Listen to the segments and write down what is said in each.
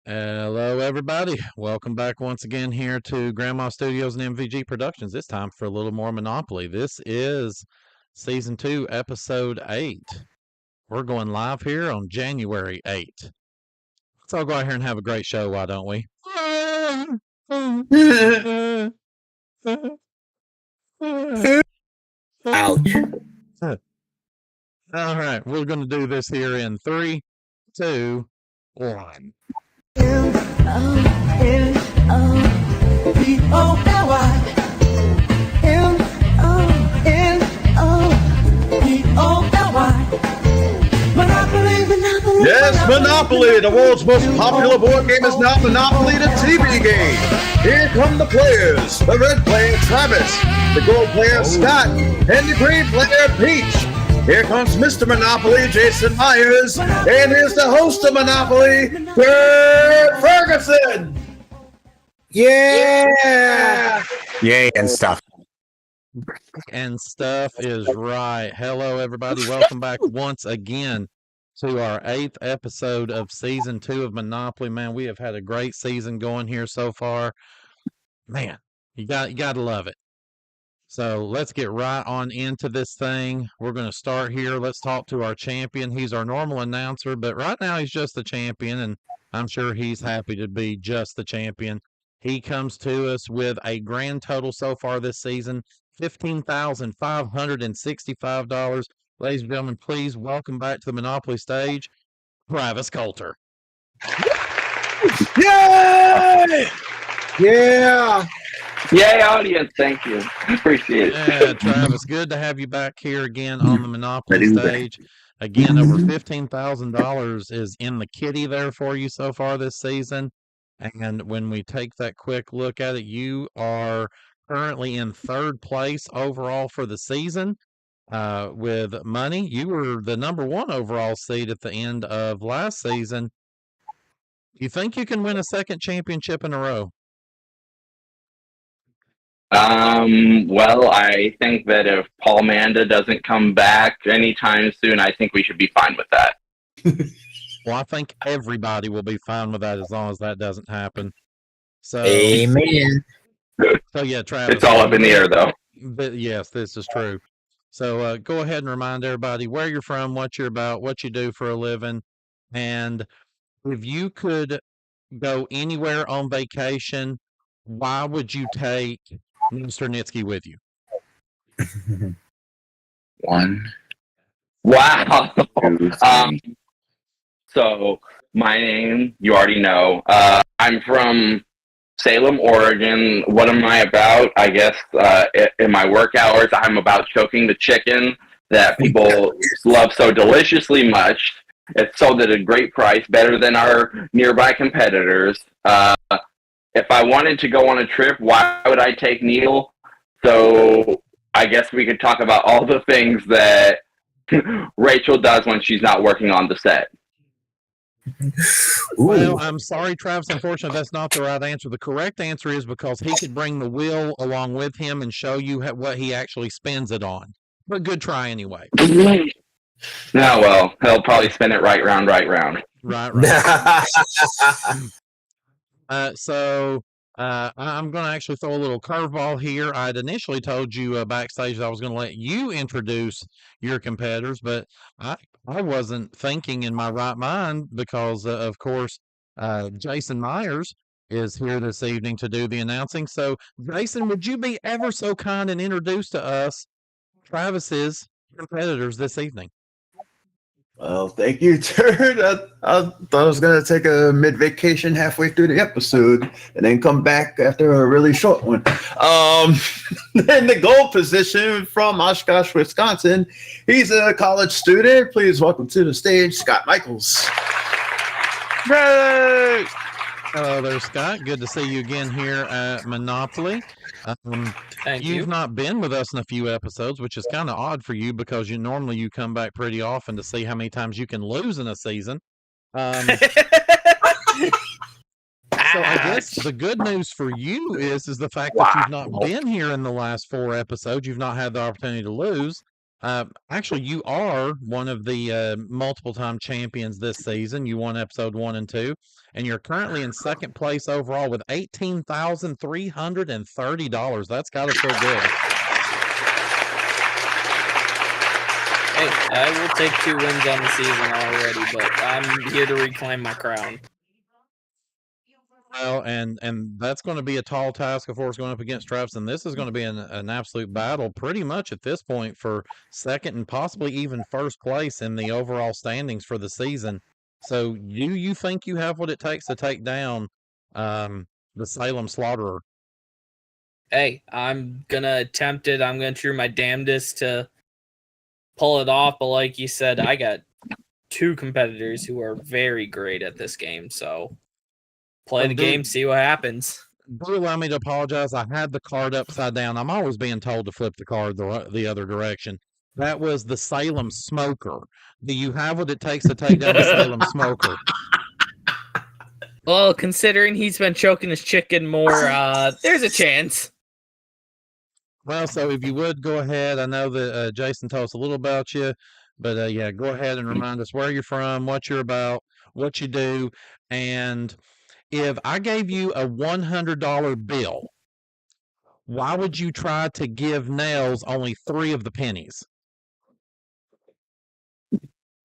Hello, everybody. Welcome back once again here to Grandma Studios and MVG Productions. This time for a little more Monopoly. This is Season 2, Episode 8. We're going live here on January 8th. Let's all go out here and have a great show, why don't we? Ouch. All right, we're going to do this here in 3, 2, 1. Yes, Monopoly, the world's most popular board game, is now Monopoly, the TV game. Here come the players. The red player, Travis. The gold player, Scott. And the green player, Peach. Here comes Mr. Monopoly, Jason Meyers. And here's the host of Monopoly, Kurt Ferguson. Yeah. Yay and stuff. And stuff is right. Hello, everybody. Welcome back once again to our 8th episode of Season 2 of Monopoly. Man, we have had a great season going here so far. Man, you got to love it. So let's get right on into this thing. We're going to start here. Let's talk to our champion. He's our normal announcer, but right now he's just the champion, and I'm sure he's happy to be just the champion. He comes to us with a grand total so far this season, $15,565. Ladies and gentlemen, please welcome back to the Monopoly stage, Travis Coulter. Yay! Yeah! Yay, audience. Thank you. Appreciate it. Yeah, Travis, good to have you back here again on the Monopoly stage. Again, over $15,000 is in the kitty there for you so far this season. And when we take that quick look at it, you are currently in 3rd place overall for the season. With money, you were the number 1 overall seed at the end of last season. You think you can win a 2nd championship in a row? Well, I think that if Paul Manda doesn't come back anytime soon, I think we should be fine with that. Well, I think everybody will be fine with that as long as that doesn't happen. So, Amen. So yeah, Travis. It's all up in the air, though. But yes, this is true. So go ahead and remind everybody where you're from, what you're about, what you do for a living, and if you could go anywhere on vacation, why would you take Mr. Nitsky with you? 1. Wow. 2, 3. So my name, you already know. I'm from Salem, Oregon. What am I about? I guess in my work hours, I'm about choking the chicken that people love so deliciously much. It's sold at a great price, better than our nearby competitors. If I wanted to go on a trip, why would I take Neil? So I guess we could talk about all the things that Rachel does when she's not working on the set. Well, I'm sorry, Travis. Unfortunately, that's not the right answer. The correct answer is because he could bring the wheel along with him and show you what he actually spends it on. But good try anyway. No, well, he'll probably spin it right round. Right. So I'm going to actually throw a little curveball here. I'd initially told you backstage that I was going to let you introduce your competitors, but I wasn't thinking in my right mind because, of course, Jason Meyers is here this evening to do the announcing. So, Jason, would you be ever so kind and introduce to us Travis's competitors this evening? Well, thank you, Turd. I thought I was going to take a mid-vacation halfway through the episode and then come back after a really short one. In the gold position from Oshkosh, Wisconsin, he's a college student. Please welcome to the stage, Scott Michaels. Yay! Hello there, Scott. Good to see you again here at Monopoly. You've not been with us in a few episodes, which is kind of odd for you because you come back pretty often to see how many times you can lose in a season. So I guess the good news for you is the fact that you've not been here in the last 4 episodes. You've not had the opportunity to lose. Actually, you are one of the multiple-time champions this season. You won episode 1 and 2, and you're currently in second place overall with $18,330. That's got to feel good. Hey, I will take 2 wins on the season already, but I'm here to reclaim my crown. Well, and that's going to be a tall task, of course, going up against Travis, and this is going to be an absolute battle pretty much at this point for second and possibly even first place in the overall standings for the season. So do you think you have what it takes to take down the Salem Slaughterer? Hey, I'm going to attempt it. I'm going to try my damnedest to pull it off, but like you said, I got 2 competitors who are very great at this game, so play the game, see what happens. Do allow me to apologize. I had the card upside down. I'm always being told to flip the card the other direction. That was the Salem Smoker. Do you have what it takes to take down the Salem Smoker? Well, considering he's been choking his chicken more, there's a chance. Well, so if you would go ahead, I know that Jason told us a little about you, but yeah, go ahead and remind us where you're from, what you're about, what you do, and if I gave you a $100 bill, why would you try to give Nels only 3 of the pennies?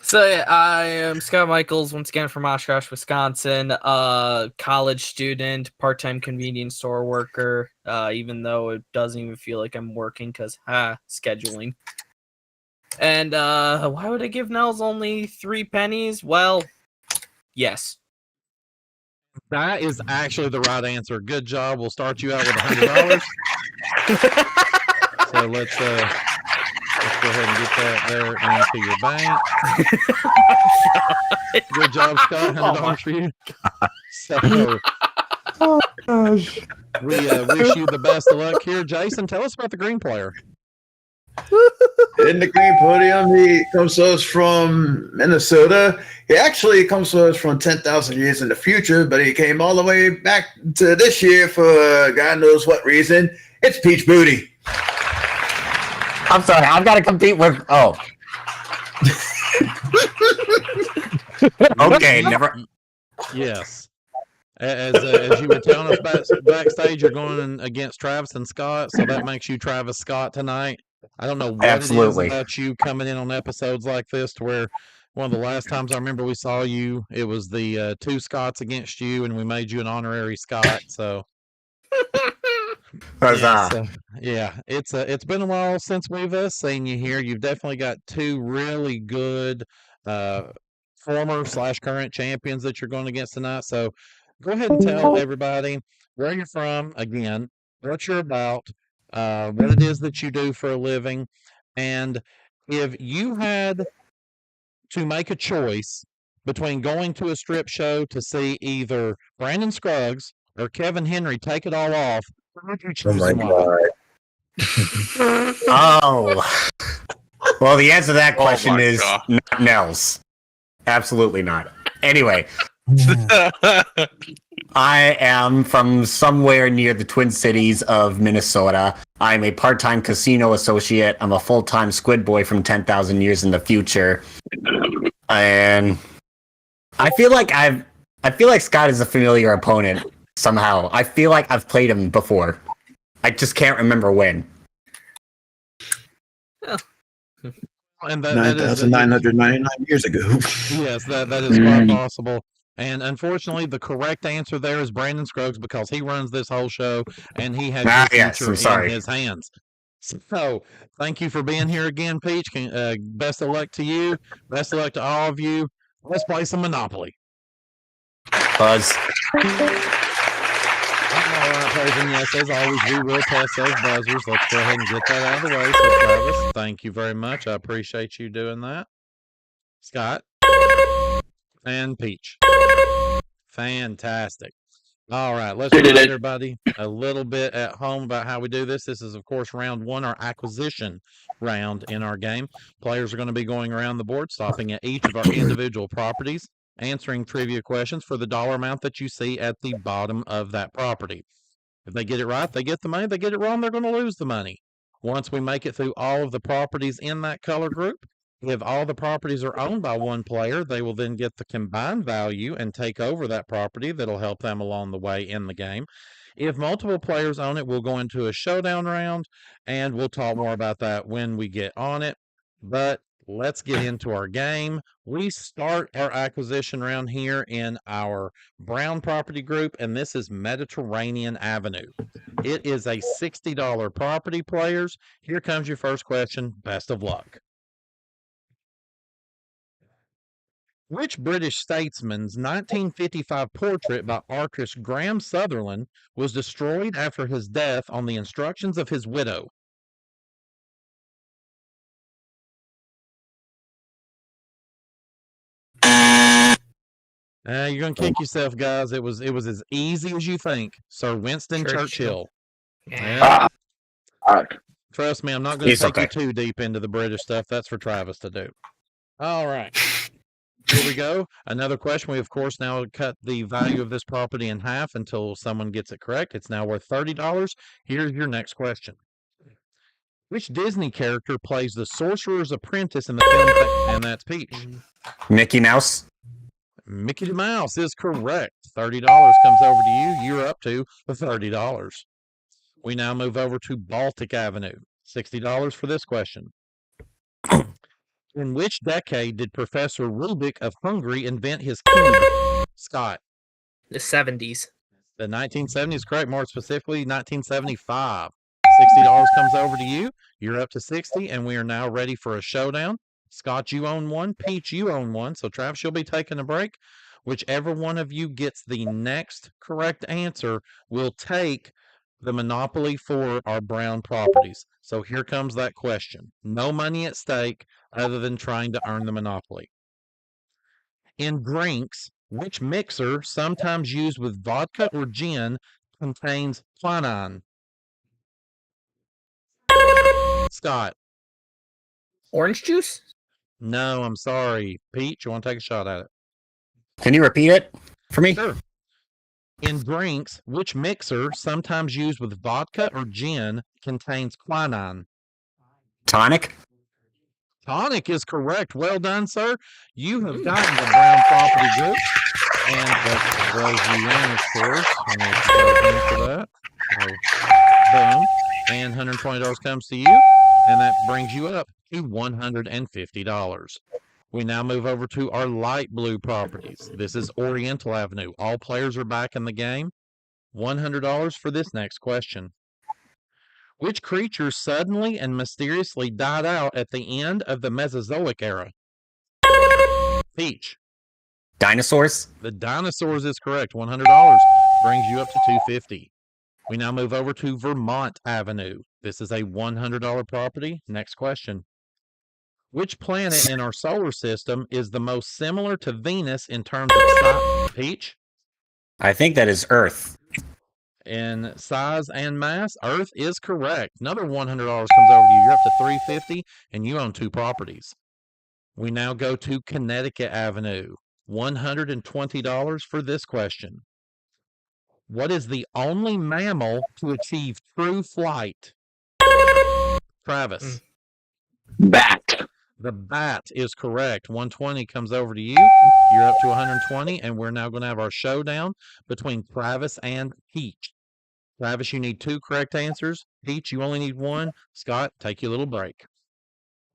So I am Scott Michaels, once again from Oshkosh, Wisconsin, college student, part-time convenience store worker, even though it doesn't even feel like I'm working because, scheduling. And why would I give Nels only 3 pennies? Well, yes. That is actually the right answer. Good job. We'll start you out with $100. So let's go ahead and get that there into your bank. Good job, Scott. $100 for you. So, Oh gosh. we wish you the best of luck here. Jason, tell us about the green player. In the green podium, he comes to us from Minnesota. He actually comes to us from 10,000 years in the future, but he came all the way back to this year for God knows what reason. It's Peach Booty. I'm sorry. I've got to compete with. Oh. Okay. Never. Yes. As you were telling us backstage, you're going against Travis and Scott, so that makes you Travis Scott tonight. I don't know what Absolutely. it is about you coming in on episodes like this to where one of the last times I remember we saw you, it was the 2 Scotts against you, and we made you an honorary Scott. So, yeah, it's been a while since we've seen you here. You've definitely got 2 really good former/current champions that you're going against tonight. So, go ahead and tell everybody where you're from again, what you're about, what it is that you do for a living, and if you had to make a choice between going to a strip show to see either Brandon Scruggs or Kevin Henry take it all off, who would you choose? Oh my God. Oh. Well, the answer to that question is not Nels. Absolutely not. Anyway. I am from somewhere near the Twin Cities of Minnesota. I'm a part-time casino associate. I'm a full-time squid boy from 10,000 years in the future. And I feel like Scott is a familiar opponent somehow. I feel like I've played him before. I just can't remember when. And that 9,999 years ago. Yes, that is quite possible. And unfortunately, the correct answer there is Brandon Scruggs because he runs this whole show and he has your future in his hands. So, thank you for being here again, Peach. Best of luck to you. Best of luck to all of you. Let's play some Monopoly. Buzz. All right, players, and yes, as always, we will test those buzzers. Let's go ahead and get that out of the way. So, Travis, thank you very much. I appreciate you doing that. Scott and Peach. Fantastic. All right, let's remind everybody a little bit at home about how we do this. This is, of course, round 1, our acquisition round in our game. Players are going to be going around the board, stopping at each of our individual properties, answering trivia questions for the dollar amount that you see at the bottom of that property. If they get it right, they get the money. If they get it wrong, they're going to lose the money. Once we make it through all of the properties in that color group, if all the properties are owned by one player, they will then get the combined value and take over that property. That'll help them along the way in the game. If multiple players own it, we'll go into a showdown round, and we'll talk more about that when we get on it. But let's get into our game. We start our acquisition round here in our brown property group, and this is Mediterranean Avenue. It is a $60 property, players. Here comes your first question. Best of luck. Which British statesman's 1955 portrait by artist Graham Sutherland was destroyed after his death on the instructions of his widow? You're gonna kick yourself, guys. It was as easy as you think. Sir Winston Churchill. Yeah. Trust me, I'm not going to It's take okay. you too deep into the British stuff. That's for Travis to do. All right. Here we go. Another question. We, of course, now cut the value of this property in half until someone gets it correct. It's now worth $30. Here's your next question. Which Disney character plays the Sorcerer's Apprentice in the film? And that's Peach. Mickey Mouse. Mickey Mouse is correct. $30 comes over to you. You're up to $30. We now move over to Baltic Avenue. $60 for this question. In which decade did Professor Rubik of Hungary invent his cube? Scott. The 70s. The 1970s, correct. More specifically, 1975. $60 comes over to you. You're up to 60, and we are now ready for a showdown. Scott, you own one. Peach, you own one. So, Travis, you'll be taking a break. Whichever one of you gets the next correct answer will take the monopoly for our brown properties. So here comes that question. No money at stake other than trying to earn the monopoly. In drinks, which mixer, sometimes used with vodka or gin, contains quinine? Scott. Orange juice? No, I'm sorry. Pete, you want to take a shot at it? Can you repeat it for me? Sure. In drinks, which mixer, sometimes used with vodka or gin, contains quinine? Tonic. Tonic is correct. Well done, sir. You have gotten the brown property group. And that throws you in, of course. And let's go into that. So, boom. And $120 comes to you. And that brings you up to $150. We now move over to our light blue properties. This is Oriental Avenue. All players are back in the game. $100 for this next question. Which creature suddenly and mysteriously died out at the end of the Mesozoic era? Peach. Dinosaurs. The dinosaurs is correct. $100 brings you up to $250. We now move over to Vermont Avenue. This is a $100 property. Next question. Which planet in our solar system is the most similar to Venus in terms of size? Peach? I think that is Earth. In size and mass, Earth is correct. Another $100 comes over to you. You're up to $350, and you own two properties. We now go to Connecticut Avenue. $120 for this question. What is the only mammal to achieve true flight? Travis. Bat. The bat is correct. 120 comes over to you. You're up to 120, and we're now going to have our showdown between Travis and Peach. Travis, you need two correct answers. Peach, you only need one. Scott, take your little break.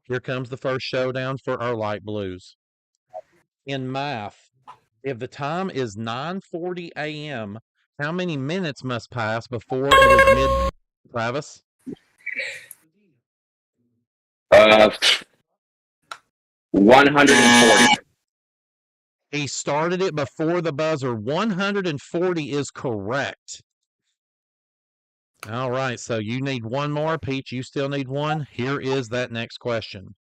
Here comes the first showdown for our light blues. In math, if the time is 9:40 a.m., how many minutes must pass before it is mid? Travis? 140. He started it before the buzzer. 140 is correct. All right, so you need one more. Peach, you still need one. Here is that next question.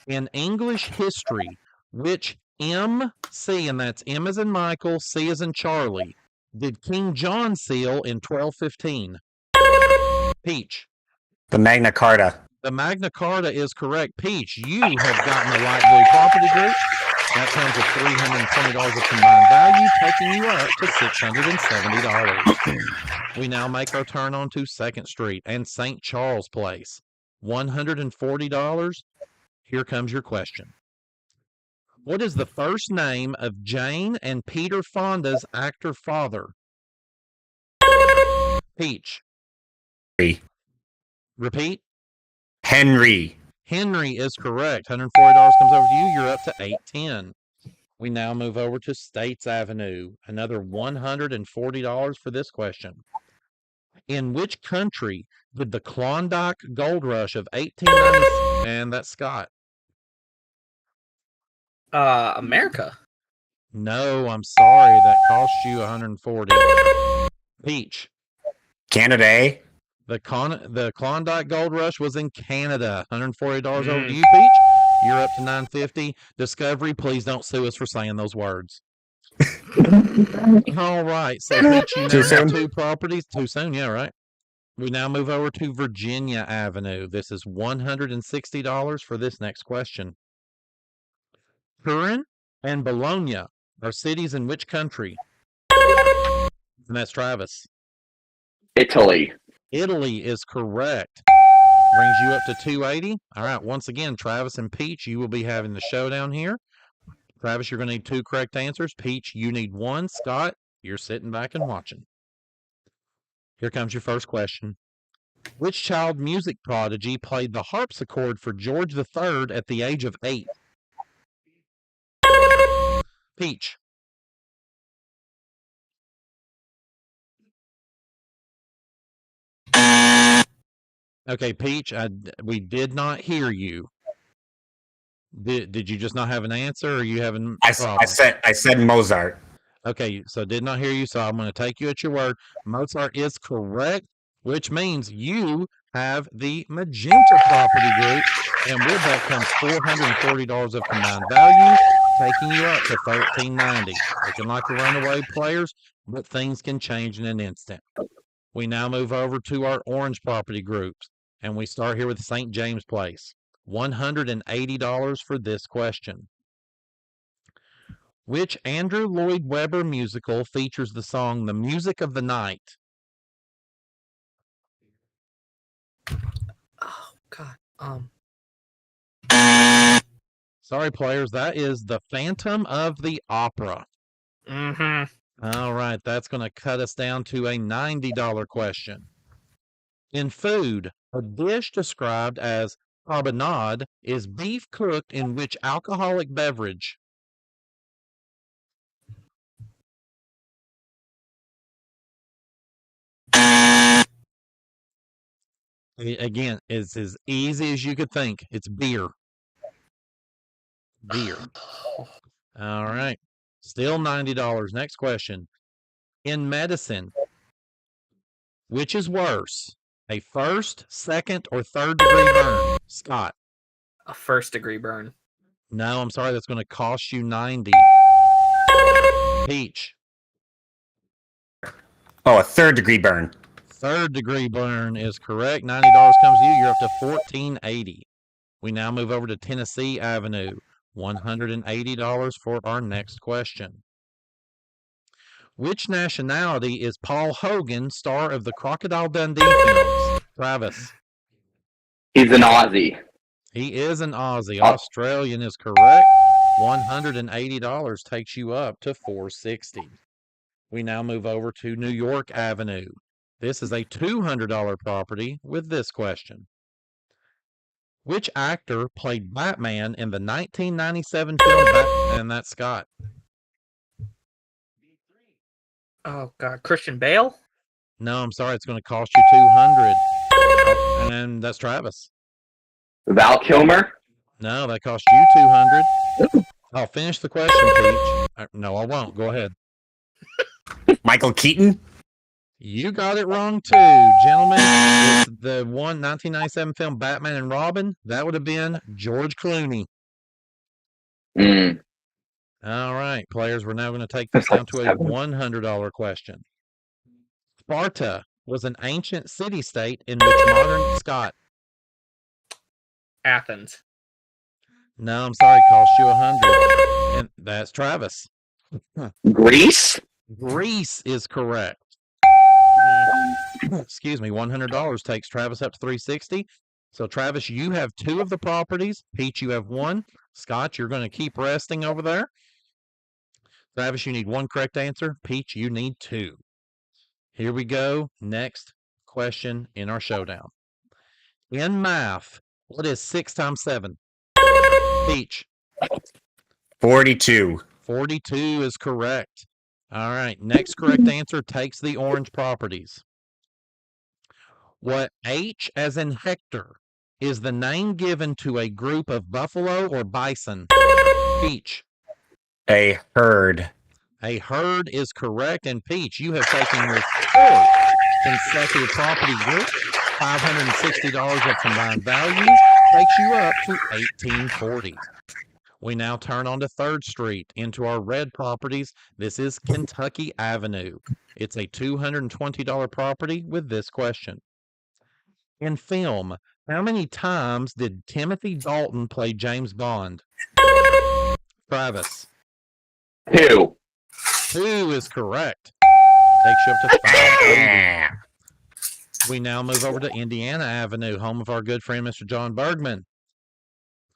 In English history, which MC, and that's M as in Michael, C as in Charlie, did King John seal in 1215? Peach. The Magna Carta. The Magna Carta is correct. Peach, you have gotten the light blue property group. That comes with $320 of combined value, taking you up to $670. We now make our turn onto 2nd Street and St. Charles Place. $140. Here comes your question. What is the first name of Jane and Peter Fonda's actor father? Peach. Repeat. Henry. Henry is correct. $140 comes over to you. You're up to $810. We now move over to States Avenue. Another $140 for this question. In which country did the Klondike Gold Rush of 1890? And that's Scott. America. No, I'm sorry. That cost you $140. Peach. Canada, eh? The Klondike Gold Rush was in Canada. $140 over to you, Peach. You're up to $950. Discovery, please don't sue us for saying those words. All right. So, Peach, you now have 2 properties. Too soon, yeah, right? We now move over to Virginia Avenue. This is $160 for this next question. Turin and Bologna are cities in which country? And that's Travis. Italy. Italy is correct. Brings you up to 280. All right. Once again, Travis and Peach, you will be having the showdown here. Travis, you're going to need 2 correct answers. Peach, you need 1. Scott, you're sitting back and watching. Here comes your first question. Which child music prodigy played the harpsichord for George III at the age of 8? Peach. Okay, Peach, we did not hear you. Did you just not have an answer, or are you having I problems? said Mozart. Okay, so did not hear you, so I'm going to take you at your word. Mozart is correct, which means you have the magenta property group, and with that comes $440 of combined value, taking you up to $1,390. Looking like a runaway players, but things can change in an instant. We now move over to our orange property groups, and we start here with St. James Place. $180 for this question. Which Andrew Lloyd Webber musical features the song The Music of the Night? Oh, God. Sorry, players, that is The Phantom of the Opera. Mm-hmm. All right, that's going to cut us down to a $90 question. In food, a dish described as carbonade is beef cooked in which alcoholic beverage? Again, it's as easy as you could think. It's beer. Beer. All right. Still $90. Next question. In medicine, which is worse? A first, second, or third degree burn? Scott. A first-degree burn. No, I'm sorry. That's going to cost you $90. Peach. Oh, a 3rd-degree burn. Third degree burn is correct. $90 comes to you. You're up to $1,480. We now move over to Tennessee Avenue. $180 for our next question. Which nationality is Paul Hogan, star of the Crocodile Dundee films? Travis. He's an Aussie. He is an Aussie. Australian is correct. $180 takes you up to $460. We now move over to New York Avenue. This is a $200 property with this question. Which actor played Batman in the 1997 film Batman? And that's Scott. Oh, God. Christian Bale? No, I'm sorry. It's going to cost you $200. And that's Travis. Val Kilmer? No, that cost you $200. I'll finish the question, Peach. No, I won't. Go ahead. Michael Keaton? You got it wrong too, gentlemen. It's the 1997 film Batman and Robin. That would have been George Clooney. All right, players, we're now going to take this down to a $100 question. Sparta was an ancient city-state in which modern Scott. Athens. No, I'm sorry, it cost you $100. And that's Travis. Greece? Greece is correct. Excuse me, $100 takes Travis up to $360. So, Travis, you have 2 of the properties. Peach, you have 1. Scott, you're going to keep resting over there. Travis, you need 1 correct answer. Peach, you need 2. Here we go. Next question in our showdown. In math, what is 6 times 7? Peach. 42. 42 is correct. All right. Next correct answer takes the orange properties. What H as in Hector is the name given to a group of buffalo or bison? Peach. A herd. A herd is correct. And Peach, you have taken your 4th consecutive property group. $560 of combined value takes you up to $1,840. We now turn onto 3rd Street into our red properties. This is Kentucky Avenue. It's a $220 property with this question. In film, how many times did Timothy Dalton play James Bond? Travis. 2. 2 is correct. Takes you up to 580. We now move over to Indiana Avenue, home of our good friend, Mr. John Bergman.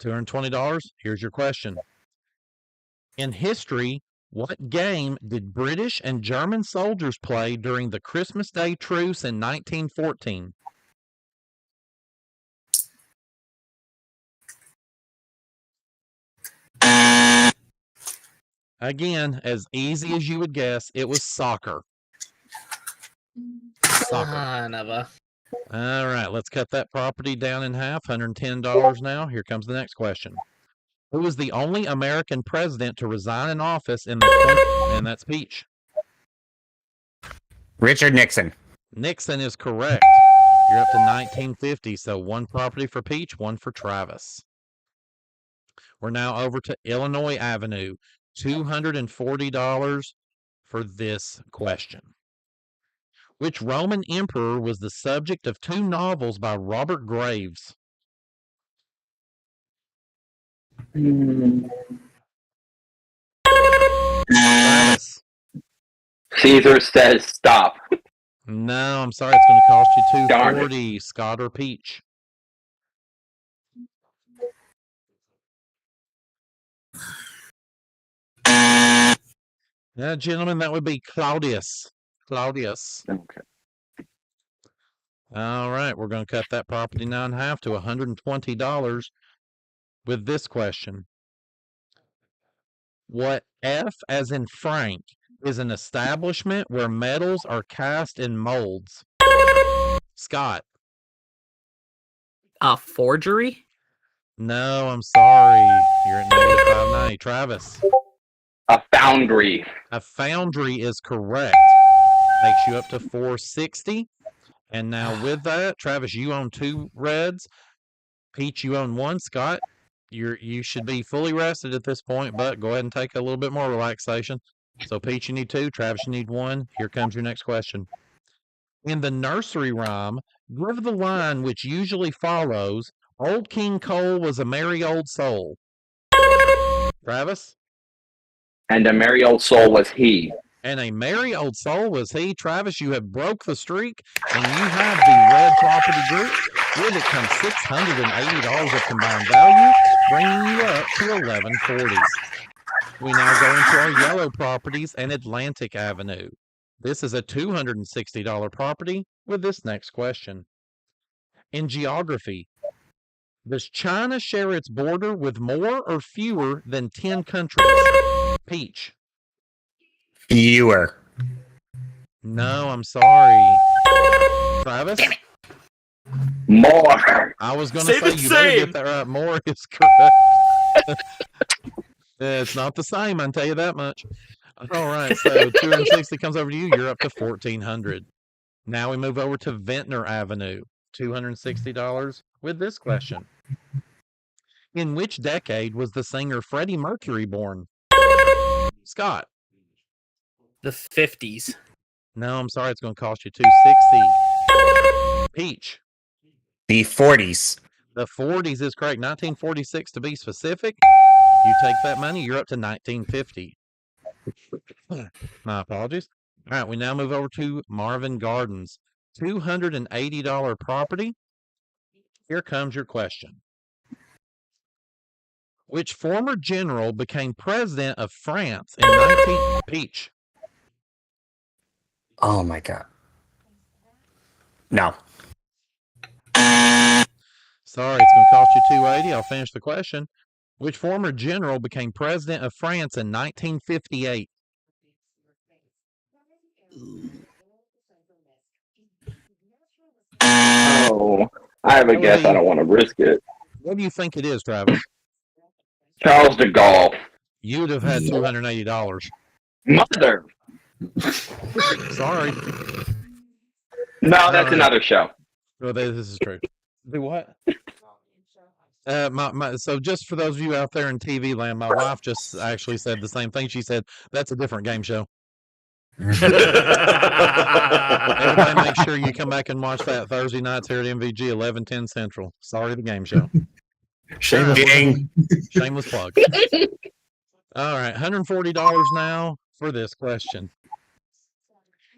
$220. Here's your question. In history, what game did British and German soldiers play during the Christmas Day truce in 1914? Again, as easy as you would guess, it was soccer. Soccer. Son of a. All right, let's cut that property down in half. $110 now. Here comes the next question. Who was the only American president to resign in office in the and that's Peach. Richard Nixon. Nixon is correct. You're up to 1950, so 1 property for Peach, 1 for Travis. We're now over to Illinois Avenue. $240 for this question. Which Roman emperor was the subject of 2 novels by Robert Graves? Travis. Caesar says stop. No, I'm sorry. It's going to cost you Darn it. $240. Scott or Peach? Yeah, gentlemen, that would be Claudius. Claudius. Okay. All right, we're going to cut that property now in half to $120 with this question. What F as in Frank is an establishment where metals are cast in molds? Scott. Forgery? No, I'm sorry. You're at negative 590. Travis. A foundry. A foundry is correct. Takes you up to 460. And now with that, Travis, you own 2 reds. Peach, you own 1. Scott, you should be fully rested at this point, but go ahead and take a little bit more relaxation. So Peach, you need 2. Travis, you need 1. Here comes your next question. In the nursery rhyme, give the line which usually follows, Old King Cole was a merry old soul. Travis? And a merry old soul was he. And a merry old soul was he. Travis, you have broke the streak, and you have the red property group. With it comes $680 of combined value, bringing you up to $1,140. We now go into our yellow properties and Atlantic Avenue. This is a $260 property with this next question. In geography, does China share its border with more or fewer than 10 countries? Peach. Fewer. No, I'm sorry. Travis? More. I was going to Say say the you better same. get that right. More is correct. It's not the same, I can tell you that much. All right, so 260 comes over to you. You're up to 1,400. Now we move over to Ventnor Avenue. $260 with this question. In which decade was the singer Freddie Mercury born? Scott. The 50s. No, I'm sorry. It's going to cost you $260. Peach. The 40s. The 40s is correct. 1946 to be specific. You take that money, you're up to $1,950. My apologies. All right, we now move over to Marvin Gardens. $280 property. Here comes your question. Which former general became president of France in 19... Peach. Oh my god. No. Sorry, it's going to cost you $280. I'll finish the question. Which former general became president of France in 1958? Oh, I have a guess. I don't want to risk it. What do you think it is, Travis? Charles de Gaulle. You'd have had $280. Mother. Sorry. No, that's another show. Well, this is true. Do what? So just for those of you out there in TV land, my wife just actually said the same thing. She said, that's a different game show. Everybody make sure you come back and watch that Thursday nights here at MVG, 11:10 Central. Sorry, the game show. Shameless plug. All right, $140 now for this question.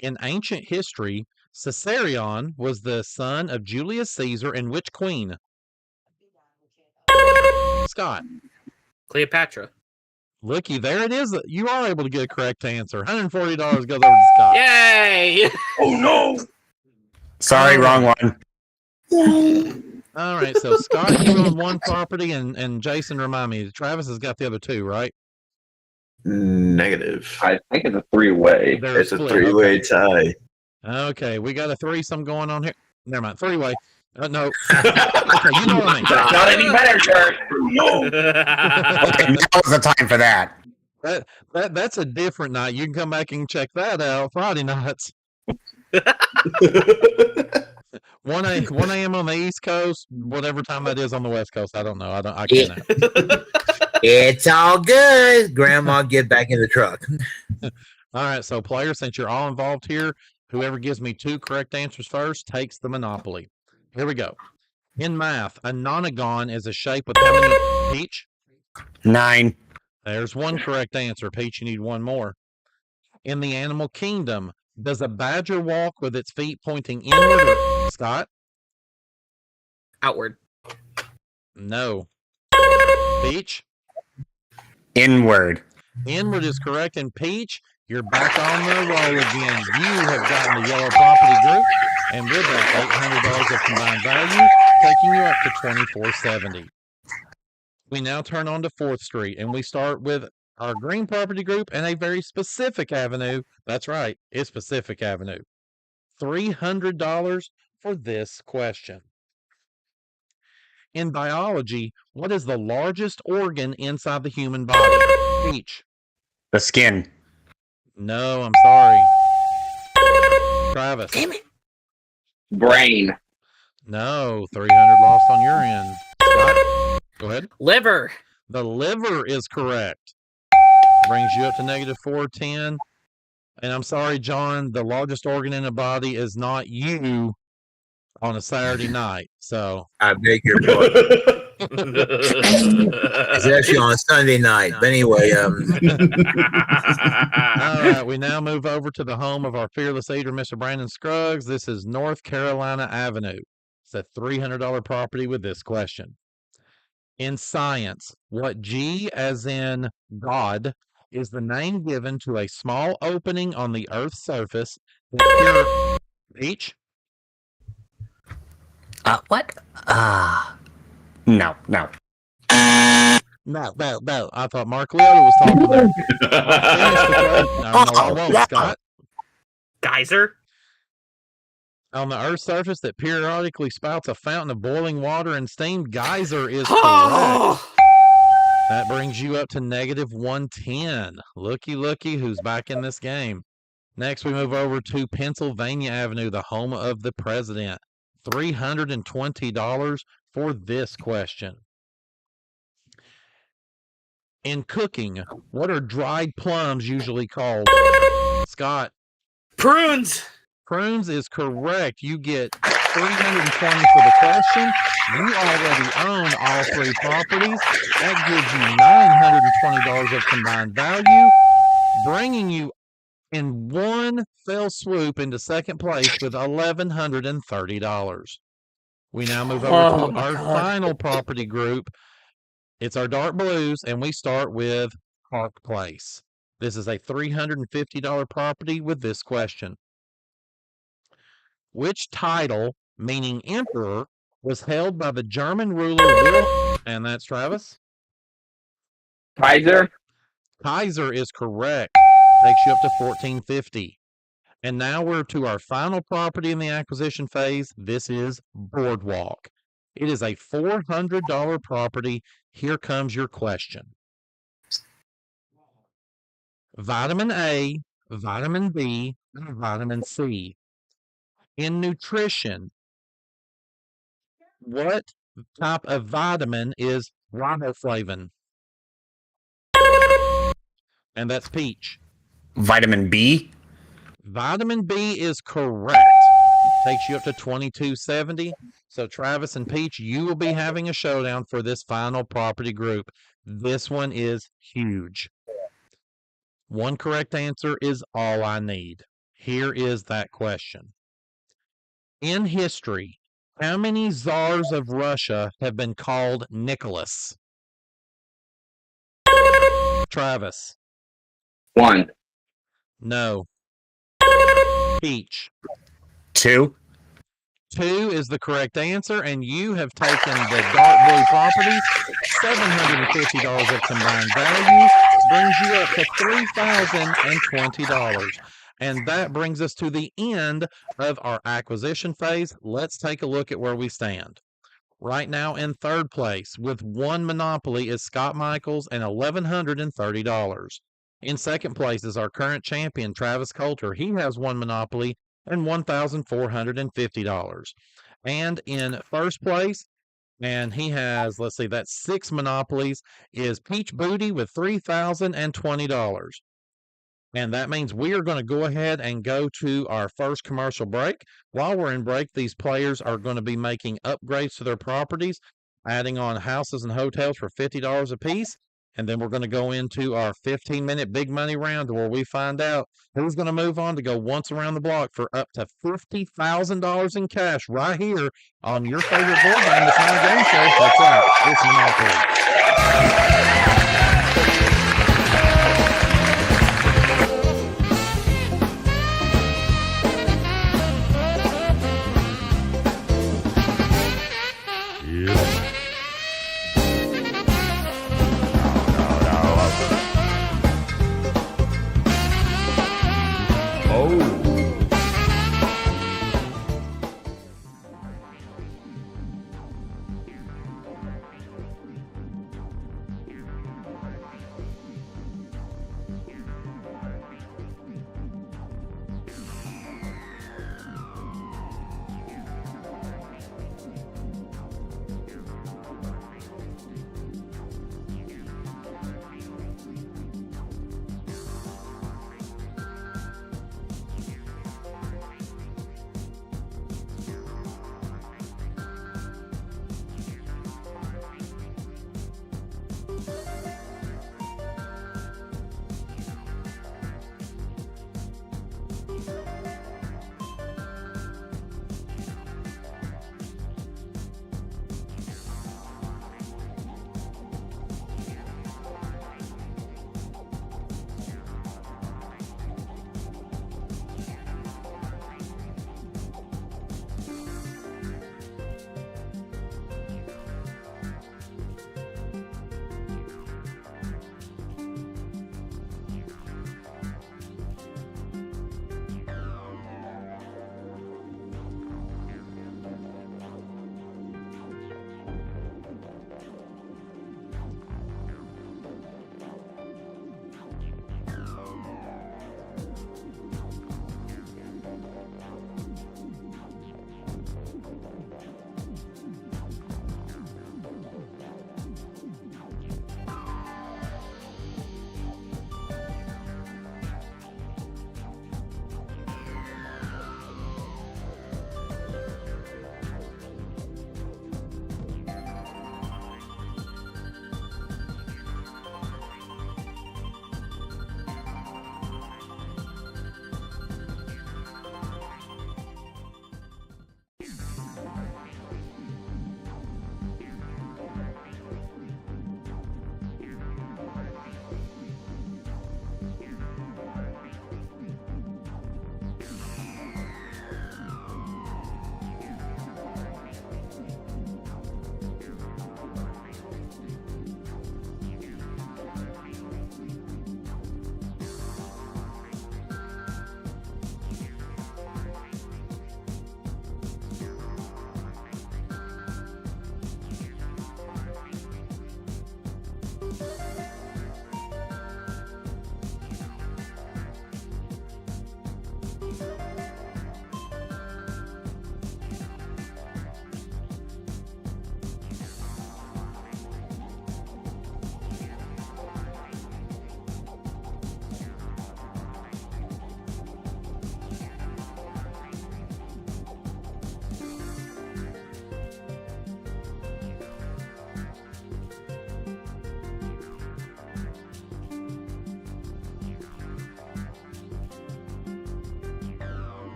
In ancient history, Caesarion was the son of Julius Caesar and which queen? Scott. Cleopatra. Looky, there it is. You are able to get a correct answer. $140 goes over to Scott. Yay! Oh no! Sorry, wrong one. All right, so Scott, you own one property, and Jason, remind me, Travis has got the other two, right? Negative. I think it's a three-way. They're It's a split. three-way Okay. tie. Okay, we got a threesome going on here. Never mind, three-way. No. Okay, you know what I mean. Not any better, sir. No. Okay, now's the time for that. That's a different night. You can come back and check that out Friday nights. 1 a.m. on the East Coast, whatever time that is on the West Coast. I don't know. I can't. It's all good. Grandma, get back in the truck. All right, so players, since you're all involved here, whoever gives me 2 correct answers first takes the monopoly. Here we go. In math, a nonagon is a shape with how many? Peach? 9. There's 1 correct answer. Peach, you need 1 more. In the animal kingdom, does a badger walk with its feet pointing inward? Or, Scott? Outward. No. Peach? Inward. Inward is correct. And Peach, you're back on the roll again. You have gotten the yellow property group. And with that, $800 of combined value, taking you up to $2,470. We now turn on to 4th Street, and we start with our green property group and a very specific avenue. That's right, it's Pacific Avenue. $300 for this question. In biology, what is the largest organ inside the human body? Peach. The skin. No, I'm sorry. Travis. Damn it. Brain. No, 300 lost on your end. Scott, go ahead. Liver. The liver is correct. Brings you up to negative 410. And I'm sorry, John, the largest organ in the body is not you on a Saturday night. So I beg your pardon. It's actually on a Sunday night. But anyway, all right, we now move over to the home of our fearless leader, Mr. Brandon Scruggs. This is North Carolina Avenue. It's a $300 property with this question. In science, what G as in God is the name given to a small opening on the Earth's surface that Peach? What? No. No. I thought Mark Liotta was talking there. I won't, Scott. Geyser. On the Earth's surface that periodically spouts a fountain of boiling water and steam. Geyser is correct. Oh! That brings you up to negative 110. Looky, who's back in this game. Next, we move over to Pennsylvania Avenue, the home of the president. $320 for this question. In cooking, what are dried plums usually called? Scott. Prunes. Prunes is correct. You get $320 for the question. You already own all 3 properties. That gives you $920 of combined value, bringing you in one fell swoop into second place with $1,130. We now move over to our final property group. It's our dark blues, and we start with Park Place. This is a $350 property with this question. Which title, meaning emperor, was held by the German ruler and that's Travis? Kaiser? Kaiser is correct. Takes you up to $1,450. And now we're to our final property in the acquisition phase. This is Boardwalk. It is a $400 property. Here comes your question. Vitamin A, vitamin B, and vitamin C. In nutrition, what type of vitamin is riboflavin? And that's Peach. Vitamin B. Vitamin B is correct. Takes you up to $2,270. So Travis and Peach, you will be having a showdown for this final property group. This one is huge. One correct answer is all I need. Here is that question. In history, how many czars of Russia have been called Nicholas? Travis. 1. No. Peach. 2. 2 is the correct answer, and you have taken the dark blue properties. $750 of combined value brings you up to $3,020. And that brings us to the end of our acquisition phase. Let's take a look at where we stand. Right now in third place with one Monopoly is Scott Michaels and $1,130. In second place is our current champion, Travis Coulter. He has one Monopoly and $1,450. And in first place, and he has, let's see, that's 6 Monopolies, is Peach Booty with $3,020. And that means we are going to go ahead and go to our first commercial break. While we're in break, these players are going to be making upgrades to their properties, adding on houses and hotels for $50 a piece. And then we're going to go into our 15-minute big money round where we find out who's going to move on to go once around the block for up to $50,000 in cash right here on your favorite board game. It's not a game show. That's right. It's Monopoly.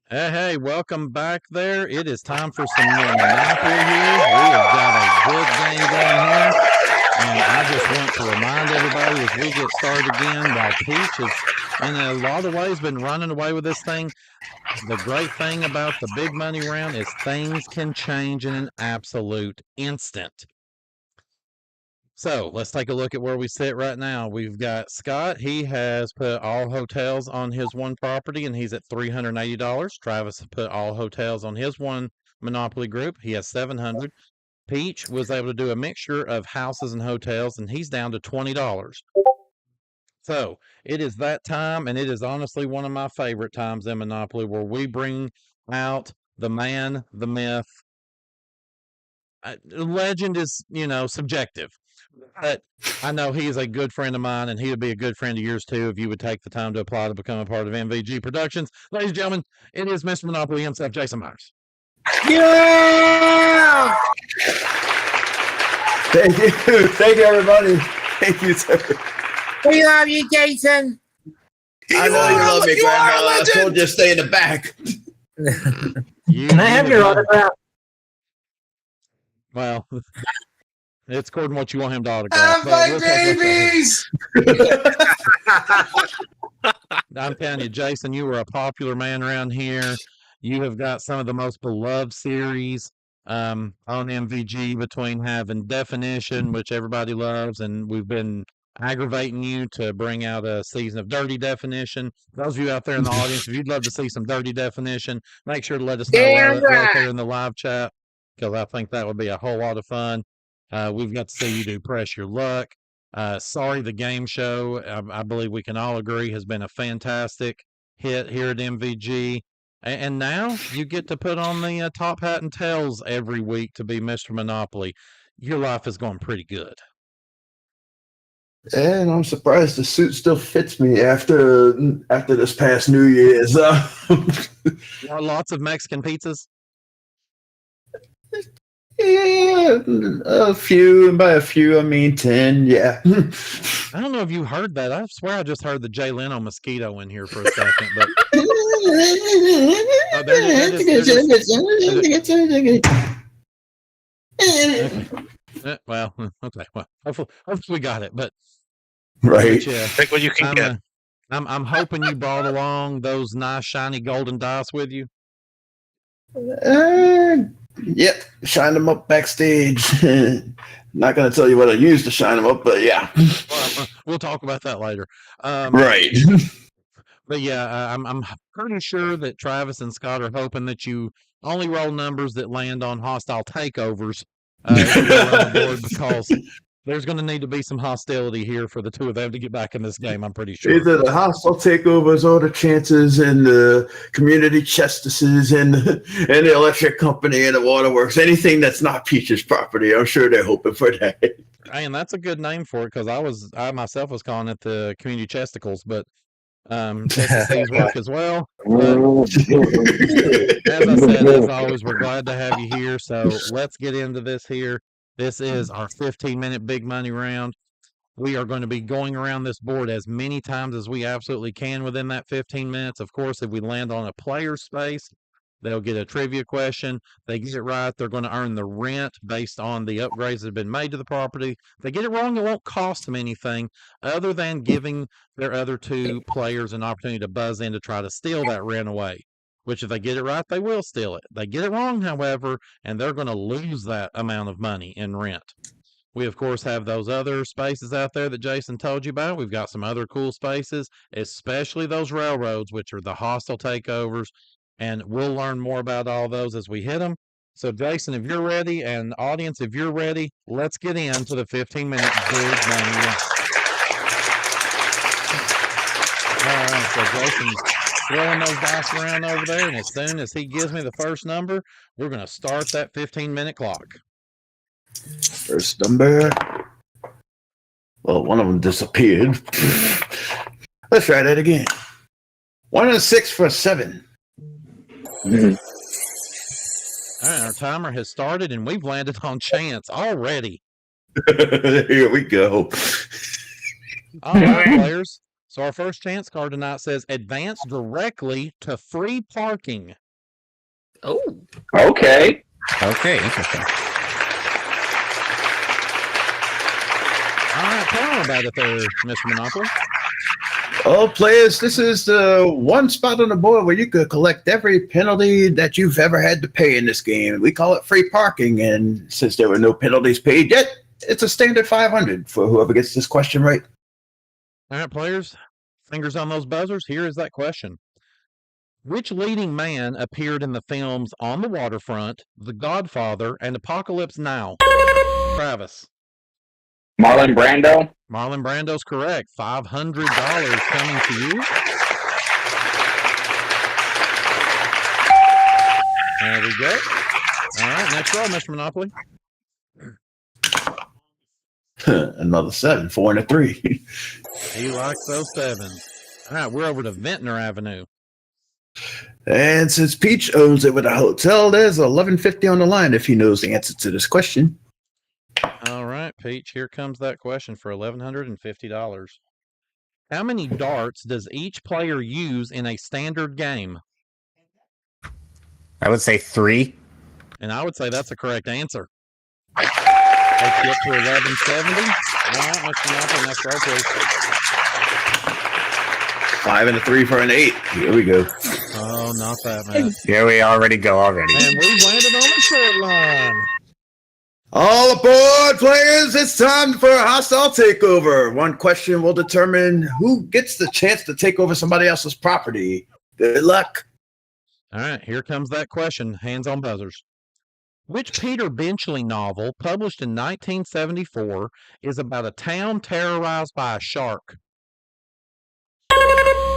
Hey, welcome back there. It is time for some more Monopoly here. We have got a good game going here. And I just want to remind everybody as we get started again, while Peach has, in a lot of ways, been running away with this thing, the great thing about the big money round is things can change in an absolute instant. So let's take a look at where we sit right now. We've got Scott. He has put all hotels on his one property, and he's at $380. Travis put all hotels on his one Monopoly group. He has $700. Peach was able to do a mixture of houses and hotels, and he's down to $20. So it is that time, and it is honestly one of my favorite times in Monopoly where we bring out the man, the myth. Legend is, subjective. But I know he is a good friend of mine, and he would be a good friend of yours too if you would take the time to apply to become a part of MVG Productions. Ladies and gentlemen, it is Mr. Monopoly himself, Jason Meyers. Yeah! Thank you, everybody. Thank you, sir. We love you, Jason. I know you love me, Grandma. I told you to stay in the back. Can I have your autograph? Well, it's according to what you want him to autograph. My babies! I'm telling you, Jason, you were a popular man around here. You have got some of the most beloved series on MVG, between having Definition, which everybody loves, and we've been aggravating you to bring out a season of Dirty Definition. Those of you out there in the audience, if you'd love to see some Dirty Definition, make sure to let us know right there in the live chat, because I think that would be a whole lot of fun. We've got to see you do Press Your Luck. Sorry, the game show, I believe we can all agree, has been a fantastic hit here at MVG. And now you get to put on the top hat and tails every week to be Mr. Monopoly. Your life is going pretty good. And I'm surprised the suit still fits me after this past New Year's. Lots of Mexican pizzas. Yeah, a few, and by a few I mean 10. Yeah. I don't know if you heard that. I swear I just heard the Jay Leno mosquito in here for a second, but well, okay. Well, hopefully we got it, but right. Yeah, Take what you can get. I'm hoping you brought along those nice shiny golden dice with you. Yep, shine them up backstage. Not going to tell you what I used to shine them up, but yeah. Well, we'll talk about that later. Right. But yeah, I'm pretty sure that Travis and Scott are hoping that you only roll numbers that land on hostile takeovers around the board, because there's going to need to be some hostility here for the two of them to get back in this game, I'm pretty sure. Either the hostile takeovers or the chances and the community justices and the electric company and the waterworks. Anything that's not Peach's property, I'm sure they're hoping for that. And that's a good name for it, because I myself was calling it the community chesticles, but these work as well. But, as I said, as always, we're glad to have you here. So let's get into this here. This is our 15-minute big money round. We are going to be going around this board as many times as we absolutely can within that 15 minutes. Of course, if we land on a player space, they'll get a trivia question. They get it right, they're going to earn the rent based on the upgrades that have been made to the property. If they get it wrong, it won't cost them anything other than giving their other two players an opportunity to buzz in to try to steal that rent away. which if they get it right, they will steal it. They get it wrong, however, and they're going to lose that amount of money in rent. We, of course, have those other spaces out there that Jason told you about. We've got some other cool spaces, especially those railroads, which are the hostile takeovers, and we'll learn more about all those as we hit them. So, Jason, if you're ready, and audience, if you're ready, let's get into the 15-minute big money round. All right, so Jason's throwing those dice around over there, and as soon as he gives me the first number, we're going to start that 15-minute clock. First number. Well, one of them disappeared. Let's try that again. 1 and 6 for 7. Mhm. All right, our timer has started, and we've landed on chance already. Here we go. All right, players. So our first chance card tonight says advance directly to free parking. Oh, Okay. Okay, interesting. All right, tell them about it there, Mr. Monopoly. Oh, players, this is the one spot on the board where you could collect every penalty that you've ever had to pay in this game. We call it free parking, and since there were no penalties paid yet, it's a standard 500 for whoever gets this question right. All right, players, fingers on those buzzers. Here is that question. Which leading man appeared in the films On the Waterfront, The Godfather, and Apocalypse Now? Travis. Marlon Brando. Marlon Brando's correct. $500 coming to you. There we go. All right, next roll, Mr. Monopoly. Another 7, 4 and a 3. He likes those sevens. All right, we're over to Ventnor Avenue. And since Peach owns it with a hotel, there's $11.50 on the line if he knows the answer to this question. All right, Peach, here comes that question for $1,150. How many darts does each player use in a standard game? I would say 3. And I would say that's a correct answer. Let's get to 1170. All right, Mr. Monopoly, next roll, please. 5 and a 3 for an 8. Here we go. Oh, not that, man. Here we already go already. And we landed on the short line. All aboard, players! It's time for a hostile takeover. One question will determine who gets the chance to take over somebody else's property. Good luck. All right, here comes that question. Hands on buzzers. Which Peter Benchley novel, published in 1974, is about a town terrorized by a shark?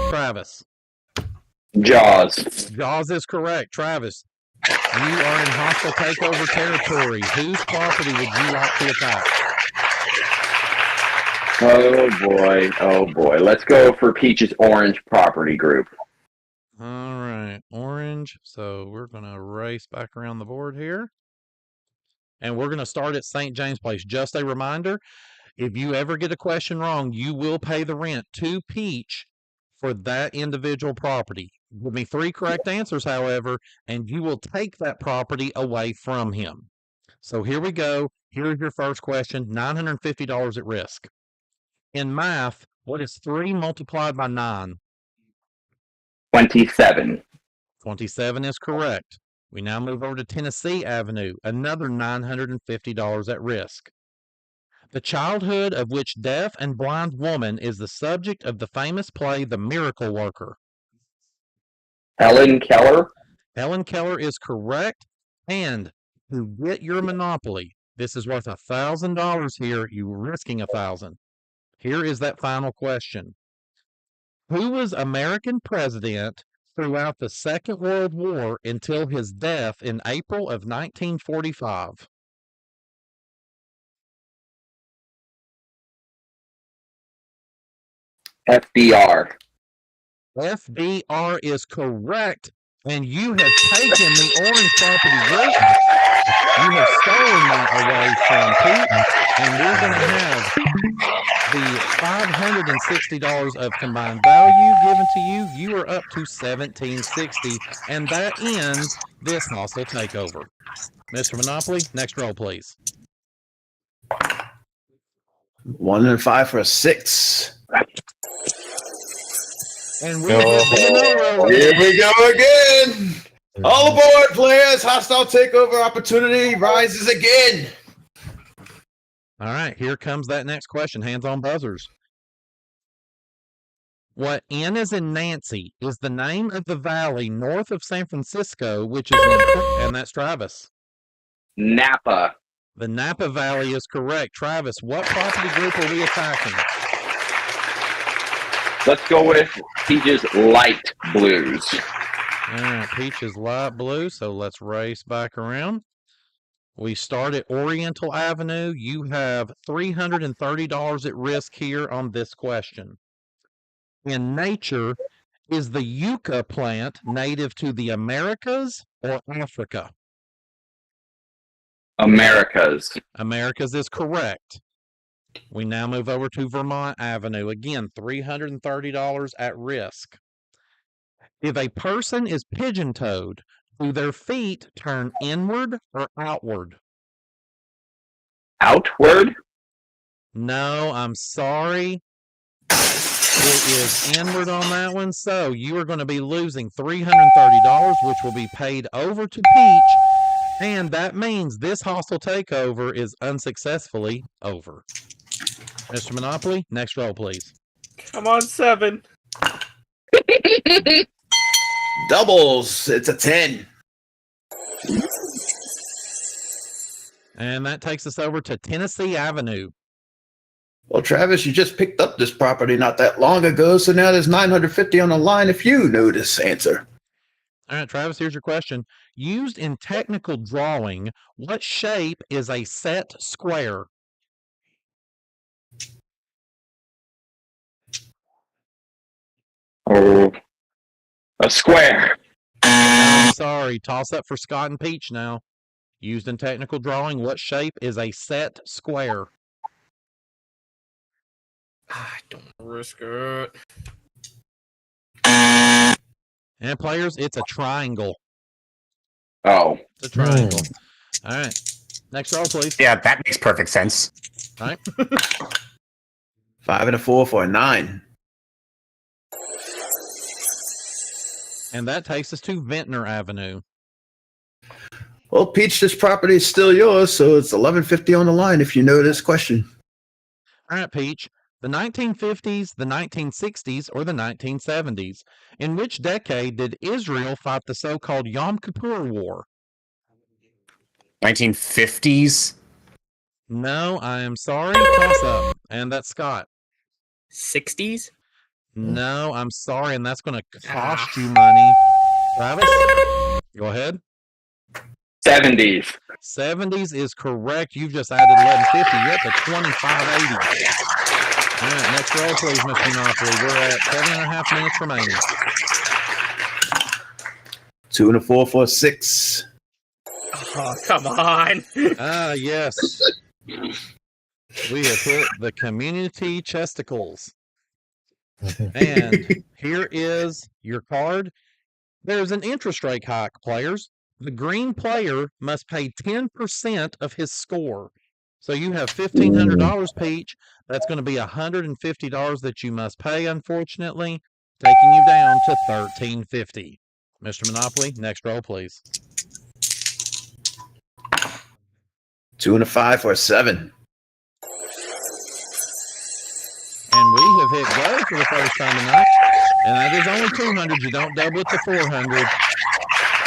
Travis. Jaws. Jaws is correct. Travis, you are in hostile takeover territory. Whose property would you like to attack? Oh boy. Oh boy. Let's go for Peach's orange property group. All right, orange. So we're going to race back around the board here. And we're going to start at St. James Place. Just a reminder, if you ever get a question wrong, you will pay the rent to Peach for that individual property. Give me 3 correct answers, however, and you will take that property away from him. So here we go. Here's your first question, $950 at risk. In math, what is 3 multiplied by 9? 27. 27 is correct. We now move over to Tennessee Avenue, another $950 at risk. The childhood of which deaf and blind woman is the subject of the famous play The Miracle Worker? Helen Keller. Helen Keller is correct. And to get your Monopoly, this is worth $1,000 here. You're risking $1,000. Here is that final question. Who was American president throughout the Second World War until his death in April of 1945? FDR. FDR is correct, and you have taken the orange property group. You have stolen that away from Pete, and we're going to have the $560 of combined value given to you. You are up to $1,760, and that ends this hostile takeover. Mr. Monopoly, next roll, please. 1 and 5 for a 6. And we hit the no-roll. Here we go again. All aboard, players. Hostile takeover opportunity rises again. All right, here comes that next question. Hands on buzzers. What N is in Nancy is the name of the valley north of San Francisco, which is and that's Travis. Napa. The Napa Valley is correct. Travis, what property group are we attacking? Let's go with Peach's light blues. All right, Peach is light blue, so let's race back around. We start at Oriental Avenue. You have $330 at risk here on this question. In nature, is the yucca plant native to the Americas or Africa? Americas. Americas is correct. We now move over to Vermont Avenue. Again, $330 at risk. If a person is pigeon-toed, do their feet turn inward or outward? Outward? No, I'm sorry. It is inward on that one. So you are going to be losing $330, which will be paid over to Peach. And that means this hostile takeover is unsuccessfully over. Mr. Monopoly, next roll, please. Come on, 7. Doubles. It's a 10. And that takes us over to Tennessee Avenue. Well, Travis, you just picked up this property not that long ago, so now there's $950 on the line if you know this answer. All right, Travis, here's your question. Used in technical drawing, what shape is a set square? Oh, a square. I'm sorry, toss up for Scott and Peach now. Used in technical drawing, what shape is a set square? I don't risk it. And players, it's a triangle. Oh. It's a triangle. All right. Next roll, please. Yeah, that makes perfect sense. All right. 5 and a 4 for a 9. And that takes us to Ventnor Avenue. Well, Peach, this property is still yours, so it's $1150 on the line if you know this question. All right, Peach. The 1950s, the 1960s, or the 1970s? In which decade did Israel fight the so-called Yom Kippur War? 1950s? No, I am sorry. Toss up. And that's Scott. 60s? No, I'm sorry, and that's going to cost you money. Travis, go ahead. 70s. 70s is correct. You've just added 1150. You're up to 2580. All right, next roll, please, Mr. Monopoly. We're at 7.5 minutes remaining. 2 and a 4 for a 6. Oh, come on. Ah, yes. We have hit the community chesticles. And here is your card. There's an interest rate hike, players. The green player must pay 10% of his score. So you have $1,500, Peach. That's going to be $150 that you must pay, unfortunately, taking you down to $1,350. Mr. Monopoly, next roll, please. 2 and a 5 for a 7. And we have hit go for the first time tonight. And that is only 200. You don't double it to 400.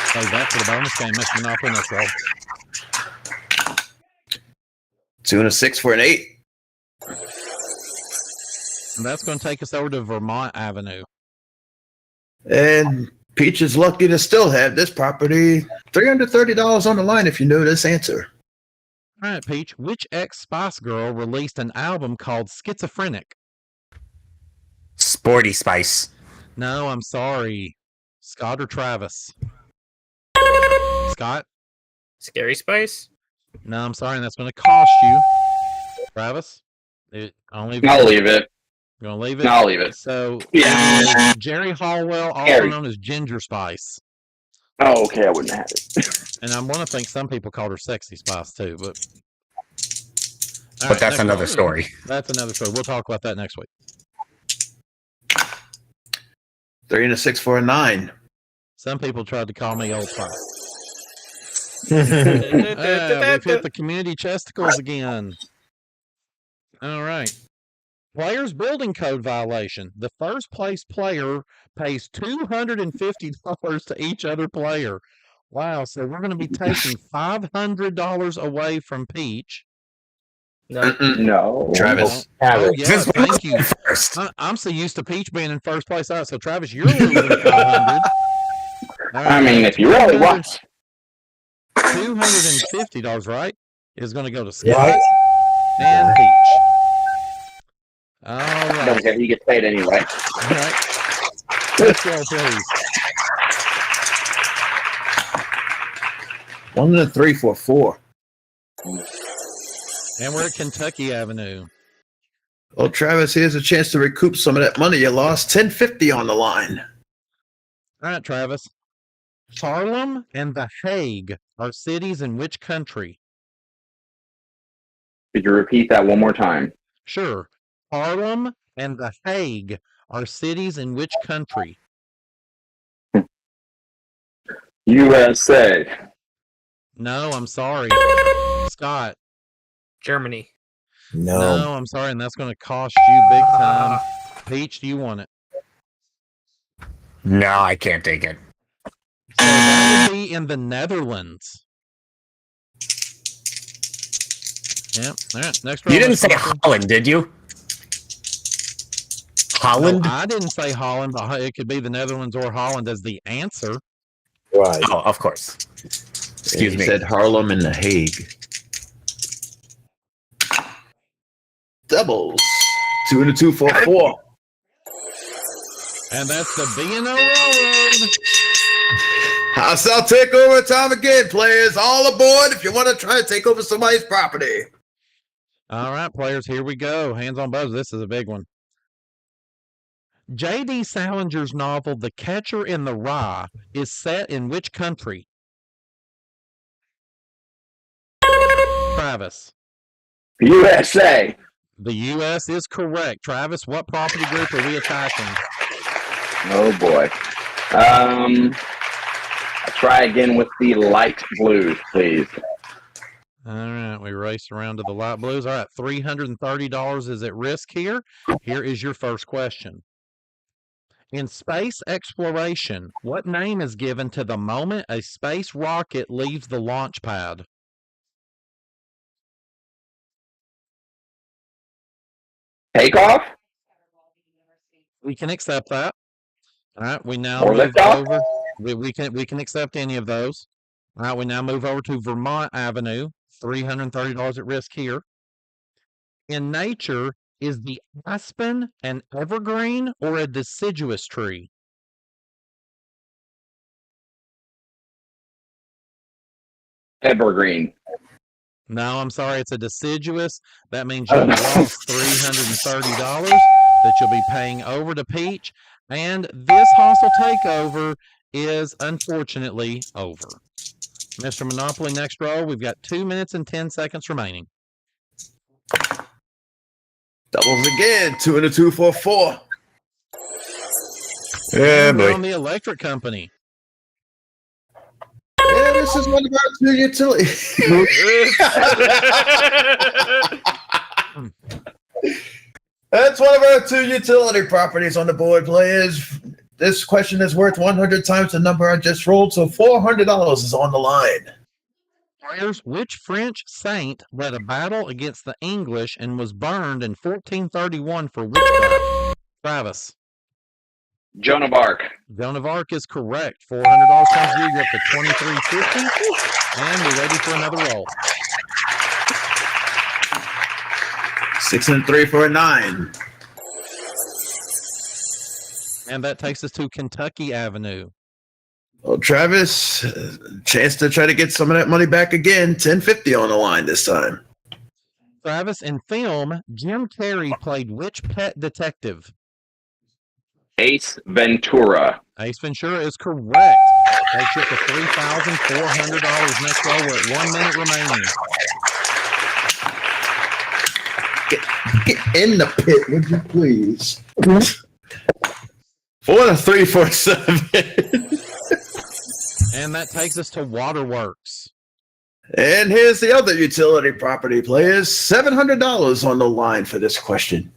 Save that for the bonus game, Mr. Monopoly, next roll. 2 and a 6 for an 8. And that's going to take us over to Vermont Avenue. And Peach is lucky to still have this property. $330 on the line if you know this answer. All right, Peach. Which ex-Spice Girl released an album called Schizophrenic? Sporty Spice. No, I'm sorry. Scott or Travis? Scott? Scary Spice? No, I'm sorry. And that's going to cost you. Travis? I'll leave it. You're going to leave it? I'll leave it. So, Yeah. Jerry Hallwell, also Harry. known as Ginger Spice. Oh, okay. I wouldn't have it. And I want to think some people called her Sexy Spice too, but. All But right, that's next another one. story. That's another story. We'll talk about that next week. 3 and a 6 for a 9. Some people tried to call me old pipe. We've We've hit the community chesticles again. All right. Player's building code violation. The first place player pays $250 to each other player. Wow. So we're going to be taking $500 away from Peach. No. No. Travis. Oh, yeah. Since when was Thank you. I first? I'm so used to Peach being in first place. All right, so Travis, you're losing 500. I mean, if you really want. $250, right, is going to go to Scott Yeah. and Peach. All right. Don't care. He gets paid anyway. All right. Let's go, please. 1 and a 3 for a 4. And we're at Kentucky Avenue. Well, Travis, here's a chance to recoup some of that money you lost. $10.50 on the line. All right, Travis. Harlem and The Hague are cities in which country? Could you repeat that one more time? Sure. Harlem and The Hague are cities in which country? USA. No, I'm sorry. Scott. Germany. No, I'm sorry, and that's going to cost you big time. Peach, do you want it? No, I can't take it. So that would be in the Netherlands. Yep. All right. Next roll. You didn't say Mr. Walker. Holland, did you? Holland? No, I didn't say Holland, but it could be the Netherlands or Holland as the answer. Right. Oh, of course. Excuse He me. said Harlem and The Hague. Doubles. 2 and a 2 for a 4. And that's the B&O Railroad. Hostile takeover time again, players. All aboard if you want to try to take over somebody's property. All right, players, here we go. Hands on buzzer. This is a big one. J.D. Salinger's novel, The Catcher in the Rye, is set in which country? Travis. USA. The U.S. is correct. Travis, what property group are we attacking? Oh boy. Try again with the light blues, please. All right, we race around to the light blues. All right, $330 is at risk here. Here is your first question. In space exploration, what name is given to the moment a space rocket leaves the launch pad? Takeoff? We can accept that. All right, we now Or move liftoff? over. We can accept any of those. All right, we now move over to Vermont Avenue. $330 at risk here. In nature, is the aspen an evergreen or a deciduous tree? Evergreen. No, I'm sorry, it's a deciduous. That means you lost $330 that you'll be paying over to Peach. And this hostile takeover is unfortunately over. Mr. Monopoly, next roll. We've got 2 minutes and 10 seconds remaining. Doubles again. 2 and a 2 for a 4. Yeah, And we're boy. on the electric company. Yeah, this is one of our 2 utilities. That's one of our 2 utility properties on the board, players. This question is worth 100 times the number I just rolled, so $400 is on the line. Players, which French saint led a battle against the English and was burned in 1431 for witchcraft? Travis. Joan of Arc. Joan of Arc is correct. $400 comes to you. You're up to $23.50. And we're ready for another roll. 6 and 3 for a 9. And that takes us to Kentucky Avenue. Well, Travis, chance to try to get some of that money back again. $10.50 on the line this time. Travis, in film, Jim Carrey played which pet detective? Ace Ventura. Ace Ventura is correct. Takes you up to $3,400. Next roll, we're at 1 minute remaining. Get in the pit, would you please? 4 347. And that takes us to Waterworks. And here's the other utility property players. $700 on the line for this question.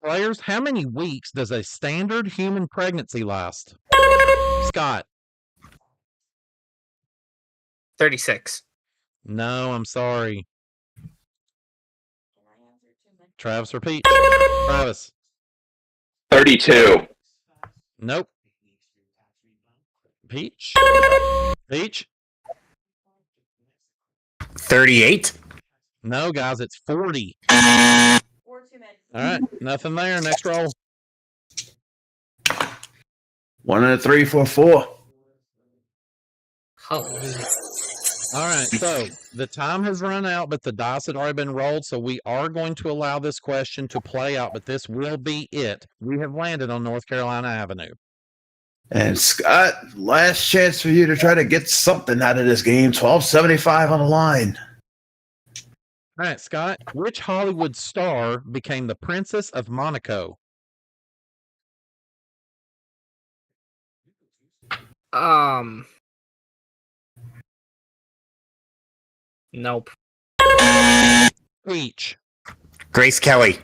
Players, how many weeks does a standard human pregnancy last? Scott. 36. No, I'm sorry. Travis or Peach? Travis. 32. Nope. Peach? Peach? 38. No, guys, it's 40. All right, nothing there. Next roll. 1 and a 344. Hallelujah. All right, so the time has run out, but the dice had already been rolled, so we are going to allow this question to play out, but this will be it. We have landed on North Carolina Avenue. And Scott, last chance for you to try to get something out of this game. $12.75 on the line. All right, Scott, which Hollywood star became the Princess of Monaco? Nope. Peach. Grace Kelly.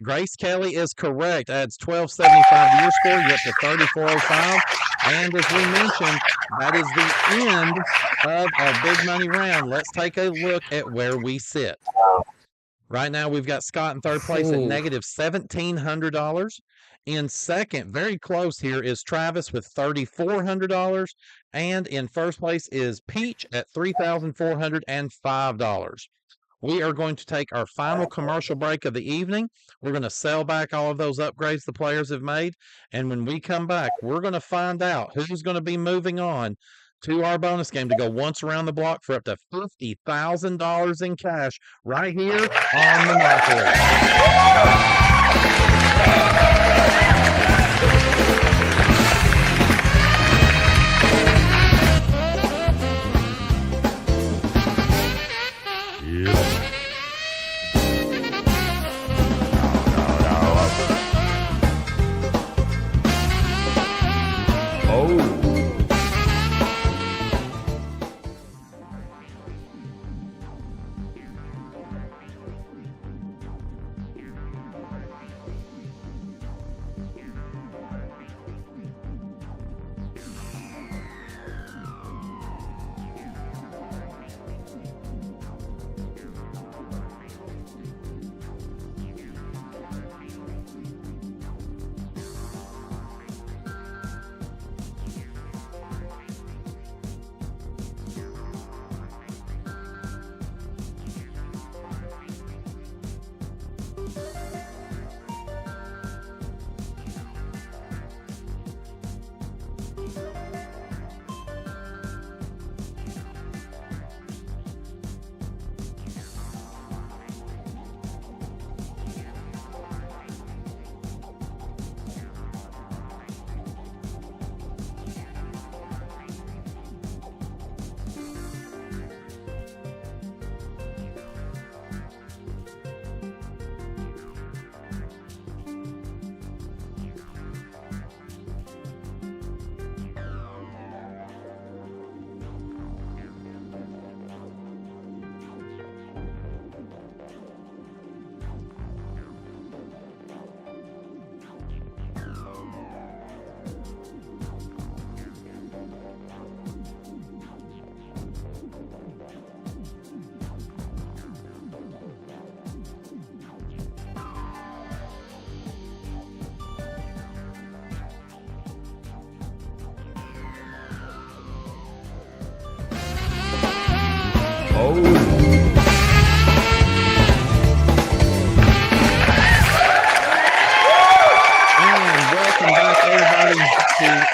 Grace Kelly is correct. Adds 1275 to your score. You're up to 3405. And as we mentioned, that is the end of our big money round. Let's take a look at where we sit. Right now, we've got Scott in third place at negative $1,700. In second, very close here, is Travis with $3,400. And in first place is Peach at $3,405. We are going to take our final commercial break of the evening. We're going to sell back all of those upgrades the players have made. And when we come back, we're going to find out who's going to be moving on to our bonus game to go once around the block for up to $50,000 in cash right here on Monopoly.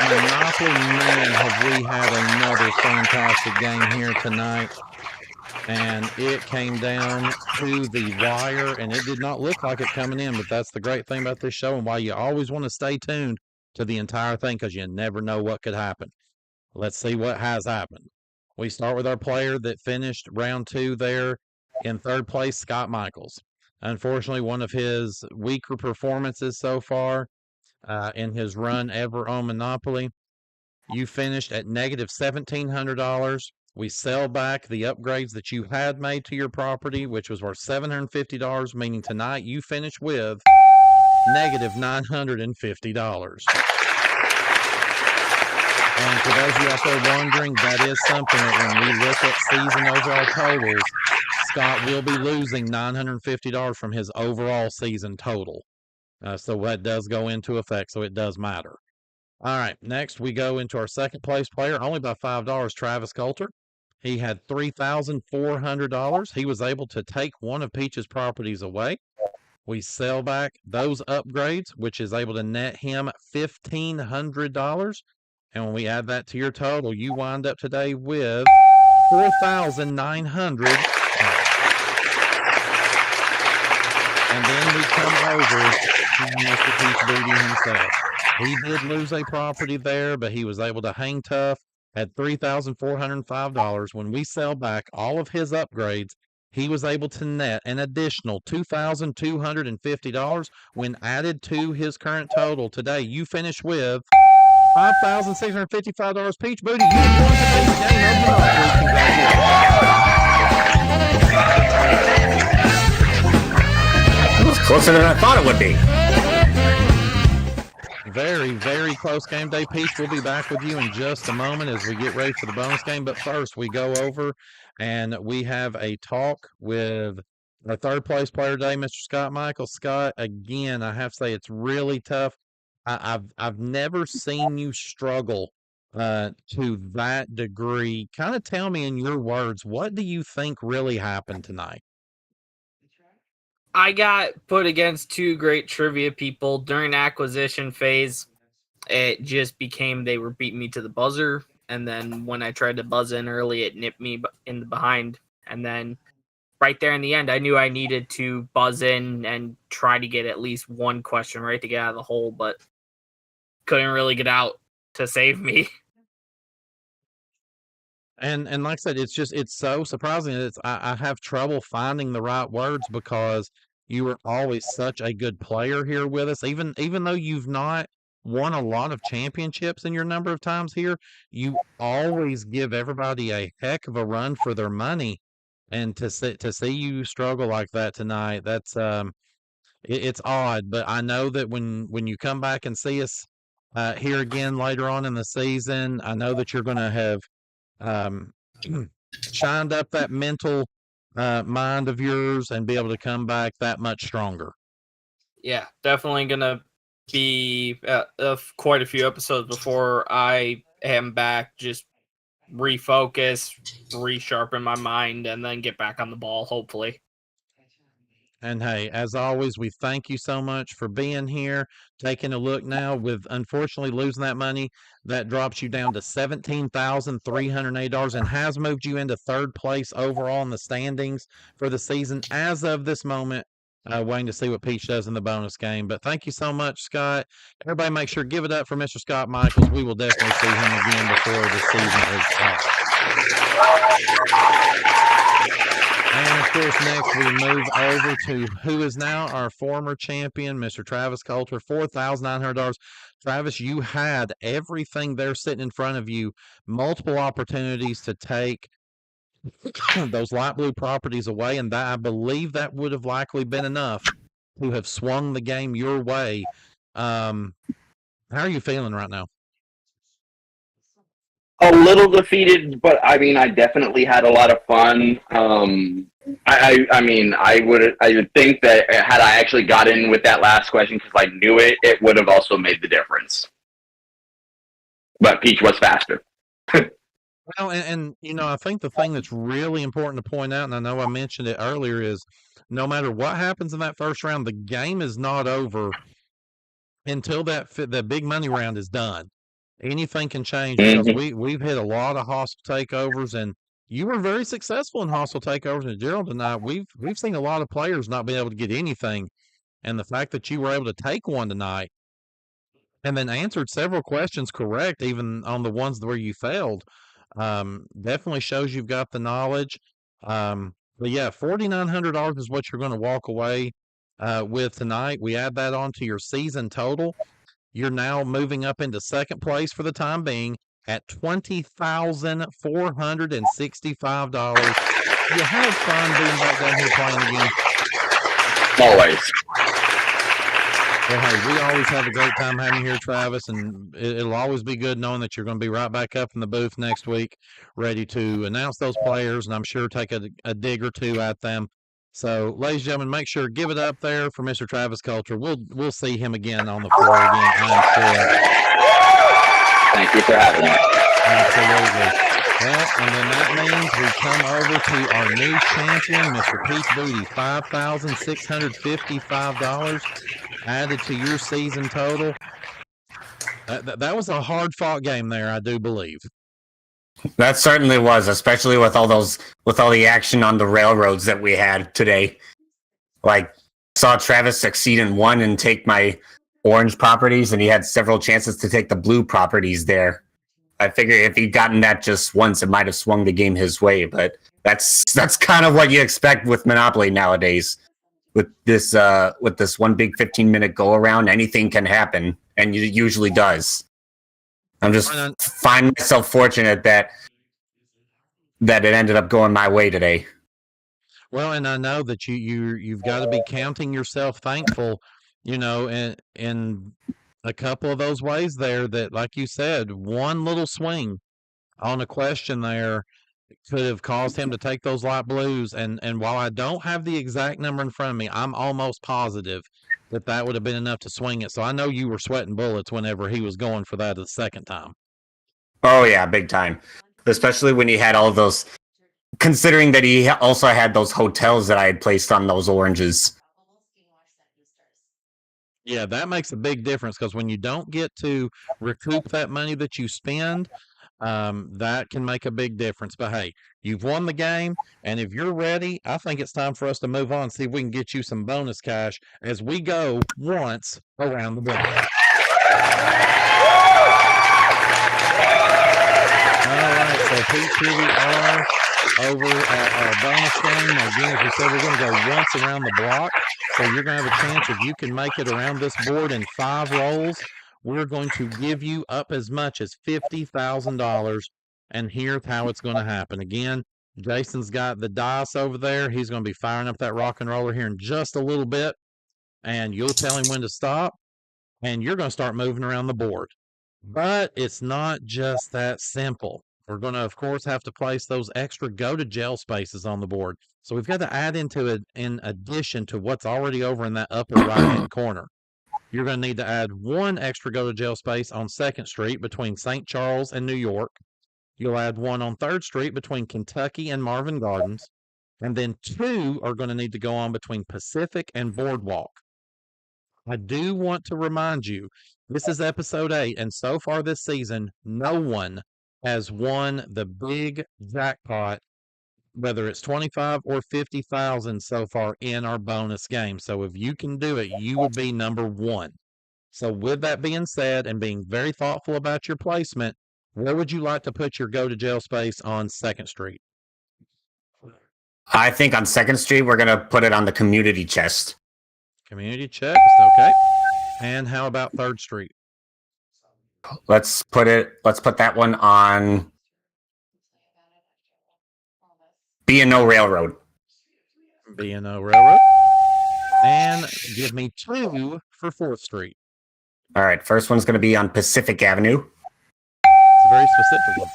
Monopoly, man, have we had another fantastic game here tonight. And it came down to the wire, and it did not look like it coming in, but that's the great thing about this show and why you always want to stay tuned to the entire thing because you never know what could happen. Let's see what has happened. We start with our player that finished round two there in third place, Scott Michaels. Unfortunately, one of his weaker performances so far. in his run ever on Monopoly. You finished at negative $1,700. We sell back the upgrades that you had made to your property, which was worth $750, meaning tonight you finish with negative $950. And for those of you out there wondering, that is something that when we look at season overall totals, Scott will be losing $950 from his overall season total. So that does go into effect, so it does matter. All right, next we go into our second place player, only by $5, Travis Coulter. He had $3,400. He was able to take one of Peach's properties away. We sell back those upgrades, which is able to net him $1,500. And when we add that to your total, you wind up today with $4,900. And then we come over to Mr. Peach Booty himself. He did lose a property there, but he was able to hang tough at $3,405. When we sell back all of his upgrades, he was able to net an additional $2,250 when added to his current total. Today, you finish with $5,655. Peach Booty, you have won the game of Monopoly. It was closer than I thought it would be. Very, very close game day. Peach, we'll be back with you in just a moment as we get ready for the bonus game. But first, we go over and we have a talk with our third place player today, Mr. Scott Michaels. Scott, again, I have to say it's really tough. I've never seen you struggle to that degree. Kind of tell me in your words, what do you think really happened tonight? I got put against two great trivia people during acquisition phase. It just became they were beating me to the buzzer. And then when I tried to buzz in early, it nipped me in the behind. And then right there in the end, I knew I needed to buzz in and try to get at least one question right to get out of the hole, but couldn't really get out to save me. And like I said, it's so surprising. I have trouble finding the right words because you were always such a good player here with us. Even though you've not won a lot of championships in your number of times here, you always give everybody a heck of a run for their money. And to see you struggle like that tonight, that's it's odd. But I know that when you come back and see us here again later on in the season, I know that you're going to have shined up that mental mind of yours and be able to come back that much stronger. Yeah, definitely gonna be quite a few episodes before I am back. Just refocus, resharpen my mind, and then get back on the ball, hopefully. And hey, as always, we thank you so much for being here. Taking a look now, with unfortunately losing that money, that drops you down to $17,308 and has moved you into third place overall in the standings for the season as of this moment. Waiting to see what Peach does in the bonus game. But thank you so much, Scott. Everybody make sure give it up for Mr. Scott Michaels. We will definitely see him again before the season is up. And of course, next we move over to who is now our former champion, Mr. Travis Coulter, $4,900. Travis, you had everything there sitting in front of you, multiple opportunities to take those light blue properties away, and that I believe that would have likely been enough to have swung the game your way. How are you feeling right now? A little defeated, but I mean, I definitely had a lot of fun. I mean, I would think that had I actually got in with that last question because I knew it would have also made the difference. But Peach was faster. Well, and you know, I think the thing that's really important to point out, and I know I mentioned it earlier, is no matter what happens in that first round, the game is not over until the big money round is done. Anything can change because we've hit a lot of hostile takeovers, and you were very successful in hostile takeovers in Gerald tonight. We've seen a lot of players not be able to get anything, and the fact that you were able to take one tonight and then answered several questions correct, even on the ones where you failed, definitely shows you've got the knowledge. But yeah, $4,900 is what you're going to walk away with tonight. We add that onto your season total. You're now moving up into second place for the time being at $20,465. You had fun being back down here playing again. Always. Well, hey, we always have a great time having you here, Travis, and it'll always be good knowing that you're going to be right back up in the booth next week, ready to announce those players, and I'm sure take a dig or two at them. So, ladies and gentlemen, make sure give it up there for Mr. Travis Coulter. We'll see him again on the floor again, I'm sure. Thank you for having me. Absolutely. Well, and then that means we come over to our new champion, Mr. Pete Booty, $5,655 added to your season total. That was a hard-fought game there, I do believe. That certainly was, especially with all the action on the railroads that we had today. Like, saw Travis succeed in one and take my orange properties, and he had several chances to take the blue properties there. I figure if he'd gotten that just once, it might have swung the game his way, but that's kind of what you expect with Monopoly nowadays. With this one big 15-minute go-around, anything can happen, and it usually does. I'm just find myself fortunate that it ended up going my way today. Well, and I know that you've got to be counting yourself thankful, in a couple of those ways there that, like you said, one little swing on a question there could have caused him to take those light blues. And while I don't have the exact number in front of me, I'm almost positive that would have been enough to swing it. So I know you were sweating bullets whenever he was going for that the second time. Oh, yeah, big time. Especially when he had all those, considering that he also had those hotels that I had placed on those oranges. Yeah, that makes a big difference because when you don't get to recoup that money that you spend, that can make a big difference. But hey, you've won the game, and if you're ready, I think it's time for us to move on, see if we can get you some bonus cash as we go once around the block. All right, so Pete, here we are over at our bonus game. Again, as we said, we're going to go once around the block. So you're going to have a chance if you can make it around this board in 5 rolls. We're going to give you up as much as $50,000. And here's how it's going to happen. Again, Jason's got the dice over there. He's going to be firing up that rock and roller here in just a little bit. And you'll tell him when to stop. And you're going to start moving around the board. But it's not just that simple. We're going to, of course, have to place those extra go-to-jail spaces on the board. So we've got to add into it in addition to what's already over in that upper right-hand corner. You're going to need to add 1 extra go-to-jail space on 2nd Street between St. Charles and New York. You'll add 1 on 3rd Street between Kentucky and Marvin Gardens. And then 2 are going to need to go on between Pacific and Boardwalk. I do want to remind you, this is episode 8, and so far this season, no one has won the big jackpot, whether it's 25 or 50,000 so far in our bonus game. So if you can do it, you will be number 1. So with that being said, and being very thoughtful about your placement, where would you like to put your go-to-jail space on 2nd Street? I think on 2nd Street, we're going to put it on the community chest. Community chest, okay. And how about 3rd Street? Let's put that one on B&O Railroad. B&O Railroad. And give me 2 for 4th Street. All right, first one's going to be on Pacific Avenue. It's a very specific one.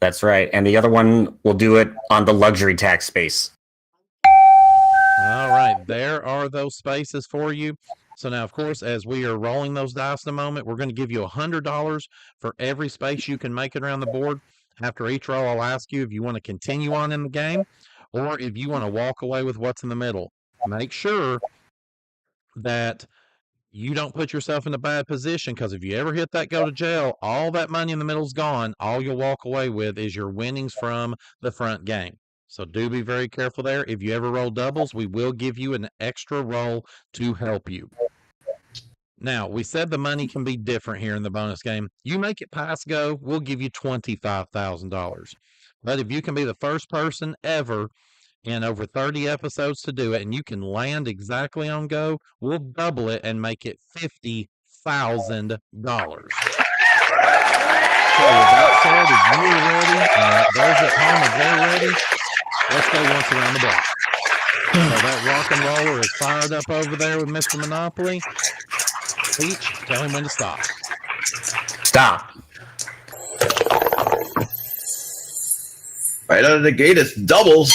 That's right. And the other one, we'll do it on the luxury tax space. All right, there are those spaces for you. So now, of course, as we are rolling those dice in a moment, we're going to give you $100 for every space you can make it around the board. After each roll, I'll ask you if you want to continue on in the game or if you want to walk away with what's in the middle. Make sure that you don't put yourself in a bad position, because if you ever hit that go to jail, all that money in the middle is gone. All you'll walk away with is your winnings from the front game. So do be very careful there. If you ever roll doubles, we will give you an extra roll to help you. Now, we said the money can be different here in the bonus game. You make it past go, we'll give you $25,000. But if you can be the first person ever in over 30 episodes to do it, and you can land exactly on go, we'll double it and make it $50,000. So with that said, if you're ready, those at home, if they're ready, let's go once around the block. So that rock and roller is fired up over there with Mr. Monopoly. Peach, tell him when to stop. Stop. Right out of the gate, it's doubles.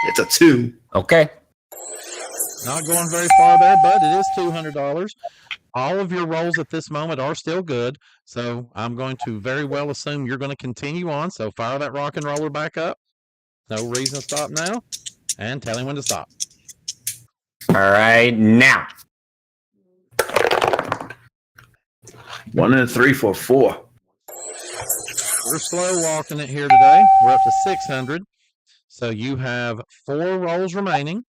It's a 2. Okay. Not going very far there, but it is $200. All of your rolls at this moment are still good, so I'm going to very well assume you're going to continue on. So fire that rock and roller back up. No reason to stop now, and tell him when to stop. All right, now. 1 and a 3 for 4. We're slow walking it here today. We're up to 600. So you have 4 rolls remaining.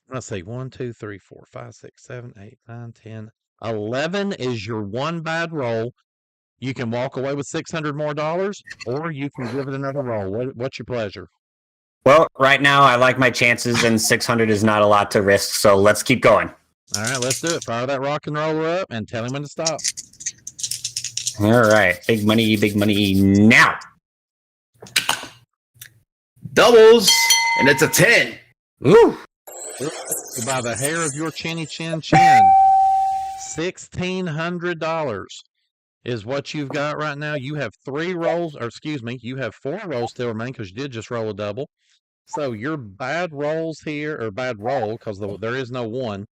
Let's see. 1, 2, 3, 4, 5, 6, 7, 8, 9, 10. 11 is your one bad roll. You can walk away with $600 more, or you can give it another roll. What's your pleasure? Well, right now I like my chances, and 600 is not a lot to risk, so let's keep going. All right, let's do it. Fire that rock and roller up and tell him when to stop. All right, big money now. Doubles, and it's a 10. Ooh. By the hair of your chinny chin chin. $1,600 is what you've got right now. You have 3 rolls, or excuse me, you have 4 rolls still remaining because you did just roll a double. So your bad rolls here, or bad roll, because there is no 1.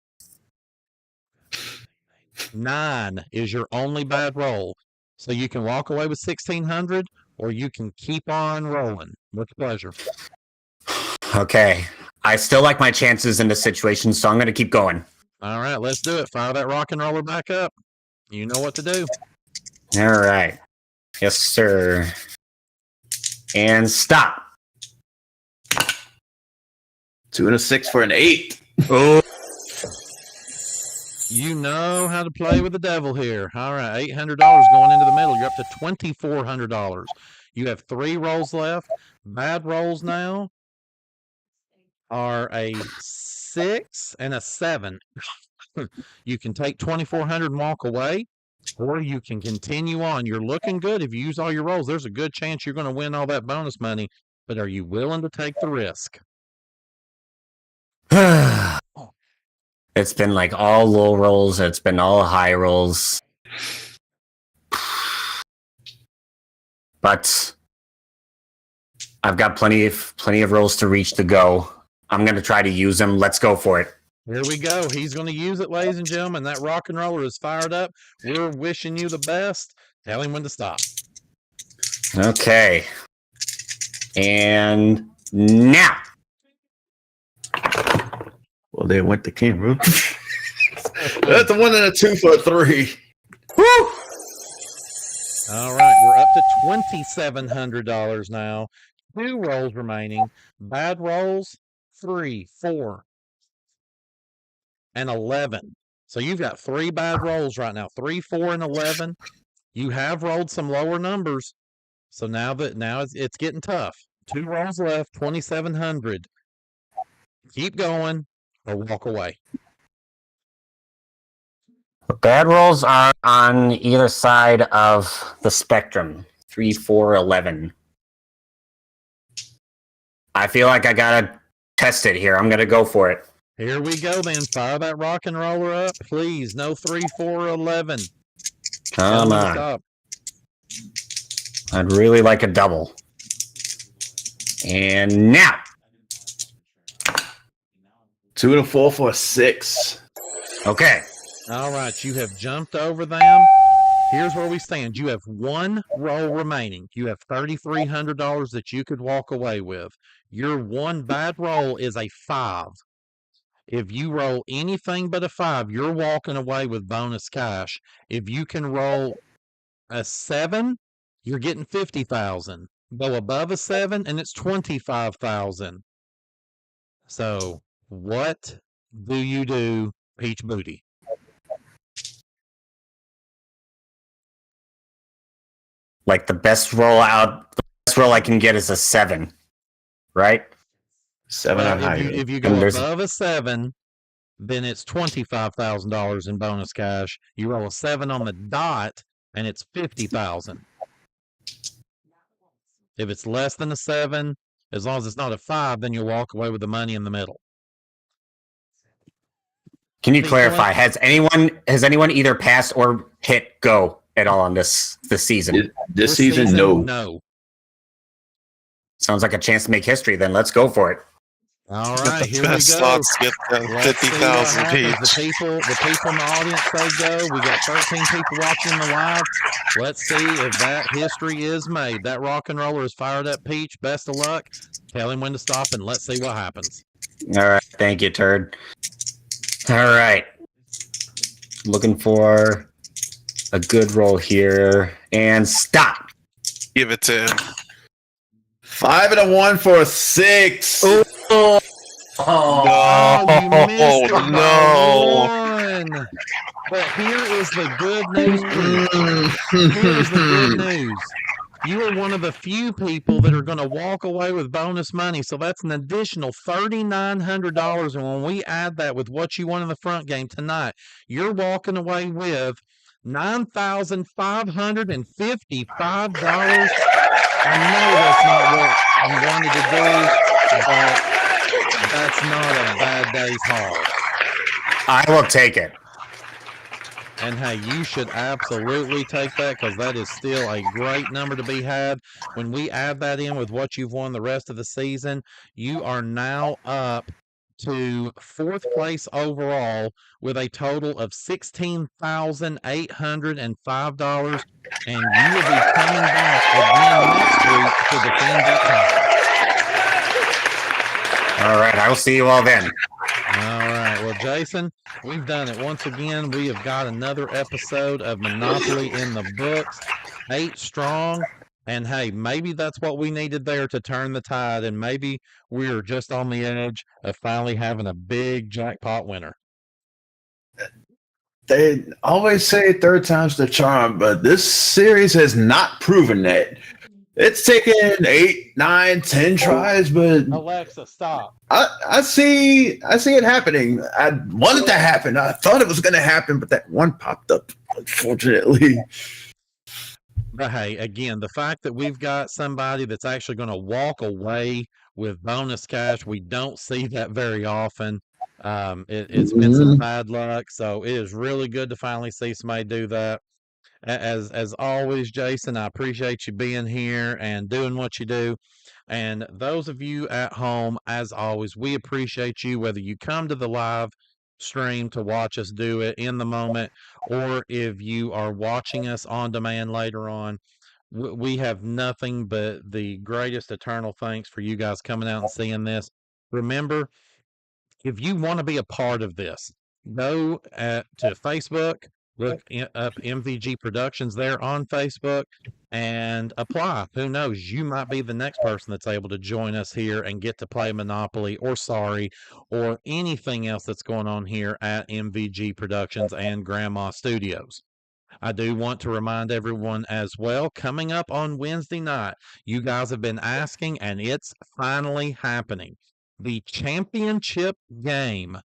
9 is your only bad roll. So you can walk away with $1,600, or you can keep on rolling. With pleasure. Okay. I still like my chances in this situation, so I'm going to keep going. All right, let's do it. Fire that rock and roller back up. You know what to do. All right. Yes, sir. And stop. 2 and a 6 for an 8. Oh. You know how to play with the devil here. All right, $800 going into the middle. You're up to $2,400. You have 3 rolls left. Bad rolls now are a 6 and a 7. You can take $2,400 and walk away, or you can continue on. You're looking good. If you use all your rolls, there's a good chance you're going to win all that bonus money. But are you willing to take the risk? It's been like all low rolls. It's been all high rolls. But I've got plenty of rolls to reach to go. I'm going to try to use them. Let's go for it. Here we go. He's going to use it, ladies and gentlemen. That rock and roller is fired up. We're wishing you the best. Tell him when to stop. Okay. And now. Well, they went to Cameroon. That's a 1 and a 2 for a 3. Woo! All right, we're up to $2,700 now. 2 rolls remaining. Bad rolls, 3, 4, and 11. So you've got 3 bad rolls right now. 3, 4, and 11. You have rolled some lower numbers. So now it's getting tough. 2 rolls left, 2,700. Keep going or walk away. The bad rolls are on either side of the spectrum. 3, 4, 11. I feel like I gotta test it here. I'm gonna go for it. Here we go then. Fire that rock and roller up, please. No 3, 4, 11. Come on. Stop. I'd really like a double. And now. 2 and a 4 for a 6. Okay. All right, you have jumped over them. Here's where we stand. You have 1 roll remaining. You have $3,300 that you could walk away with. Your one bad roll is a 5. If you roll anything but a 5, you're walking away with bonus cash. If you can roll a 7, you're getting $50,000. Go above a 7, and it's $25,000. So, what do you do, Peach Booty? Like the best roll I can get is a 7. Right? 7 Well, or higher. if you go And there's- above a 7, then it's $25,000 in bonus cash. You roll a 7 on the dot, and it's $50,000. If it's less than a 7, as long as it's not a 5, then you'll walk away with the money in the middle. Can you clarify? Has anyone either passed or hit go at all on this season? This season, no. No. Sounds like a chance to make history. Then let's go for it. All right, here we go. Slots get 50,000 each. The people in the audience say go. We got 13 people watching the live. Let's see if that history is made. That rock and roller is fired up. Peach, best of luck. Tell him when to stop, and let's see what happens. All right, thank you, Turd. All right, looking for a good roll here, and stop. Give it to him. 5 and a 1 for a 6. Oh, You missed it by no. 1. But here is the good news. Here is the good news. You are one of the few people that are going to walk away with bonus money. So that's an additional $3,900. And when we add that with what you won in the front game tonight, you're walking away with $9,555. I know that's not what you wanted to do, but that's not a bad day's haul. I will take it. And hey, you should absolutely take that because that is still a great number to be had. When we add that in with what you've won the rest of the season, you are now up to 4th place overall with a total of $16,805, and you will be coming back again next week to defend that title. All right, I will see you all then. All right. Well, Jason, we've done it once again. We have got another episode of Monopoly in the books, 8 strong. And hey, maybe that's what we needed there to turn the tide, and maybe we're just on the edge of finally having a big jackpot winner. They always say third time's the charm, but this series has not proven that. It's taken 8, 9, 10 tries, but Alexa, stop. I see it happening. I wanted to happen. I thought it was going to happen, but that one popped up, unfortunately. But hey, again, the fact that we've got somebody that's actually going to walk away with bonus cash, we don't see that very often. It's been some bad luck, so it is really good to finally see somebody do that. As always, Jason, I appreciate you being here and doing what you do. And those of you at home, as always, we appreciate you, whether you come to the live stream to watch us do it in the moment, or if you are watching us on demand later on. We have nothing but the greatest eternal thanks for you guys coming out and seeing this. Remember, if you want to be a part of this, go to Facebook, look up MVG Productions there on Facebook, and apply. Who knows? You might be the next person that's able to join us here and get to play Monopoly or Sorry or anything else that's going on here at MVG Productions and Grandma Studios. I do want to remind everyone as well, coming up on Wednesday night, you guys have been asking, and it's finally happening. The championship game.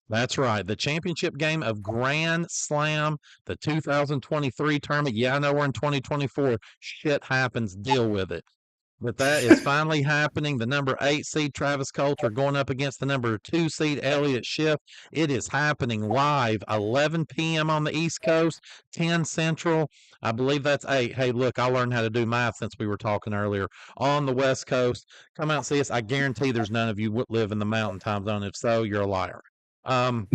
That's right. The championship game of Grand Slam, the 2023 tournament. Yeah, I know we're in 2024. Shit happens. Deal with it. But that is finally happening. The number 8 seed Travis Coulter going up against the number 2 seed Elliott Schiff. It is happening live, 11 p.m. on the East Coast, 10 Central. I believe that's 8. Hey, look, I learned how to do math since we were talking earlier. On the West Coast, come out and see us. I guarantee there's none of you live in the Mountain Time Zone. If so, you're a liar. Come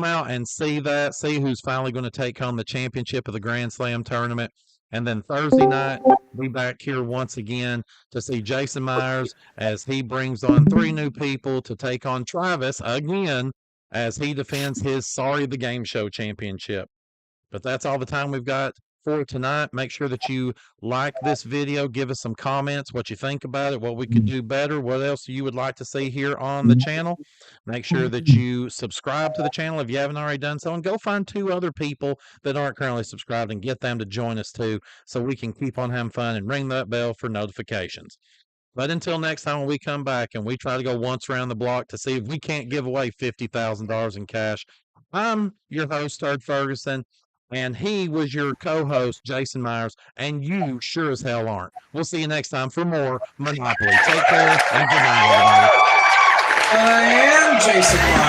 out and see that. See who's finally going to take home the championship of the Grand Slam tournament. And then Thursday night, we'll be back here once again to see Jason Meyers as he brings on 3 new people to take on Travis again as he defends his Sorry the Game Show championship. But that's all the time we've got for tonight. Make sure that you like this video, give us some comments, what you think about it, what we could do better, what else you would like to see here on the channel. Make sure that you subscribe to the channel if you haven't already done so, and go find 2 other people that aren't currently subscribed and get them to join us too, so we can keep on having fun, and ring that bell for notifications. But until next time when we come back and we try to go once around the block to see if we can't give away $50,000 in cash, I'm your host, Turd Ferguson, and he was your co-host, Jason Meyers, and you sure as hell aren't. We'll see you next time for more Monopoly. Take care and good night, everybody. I am Jason Myers.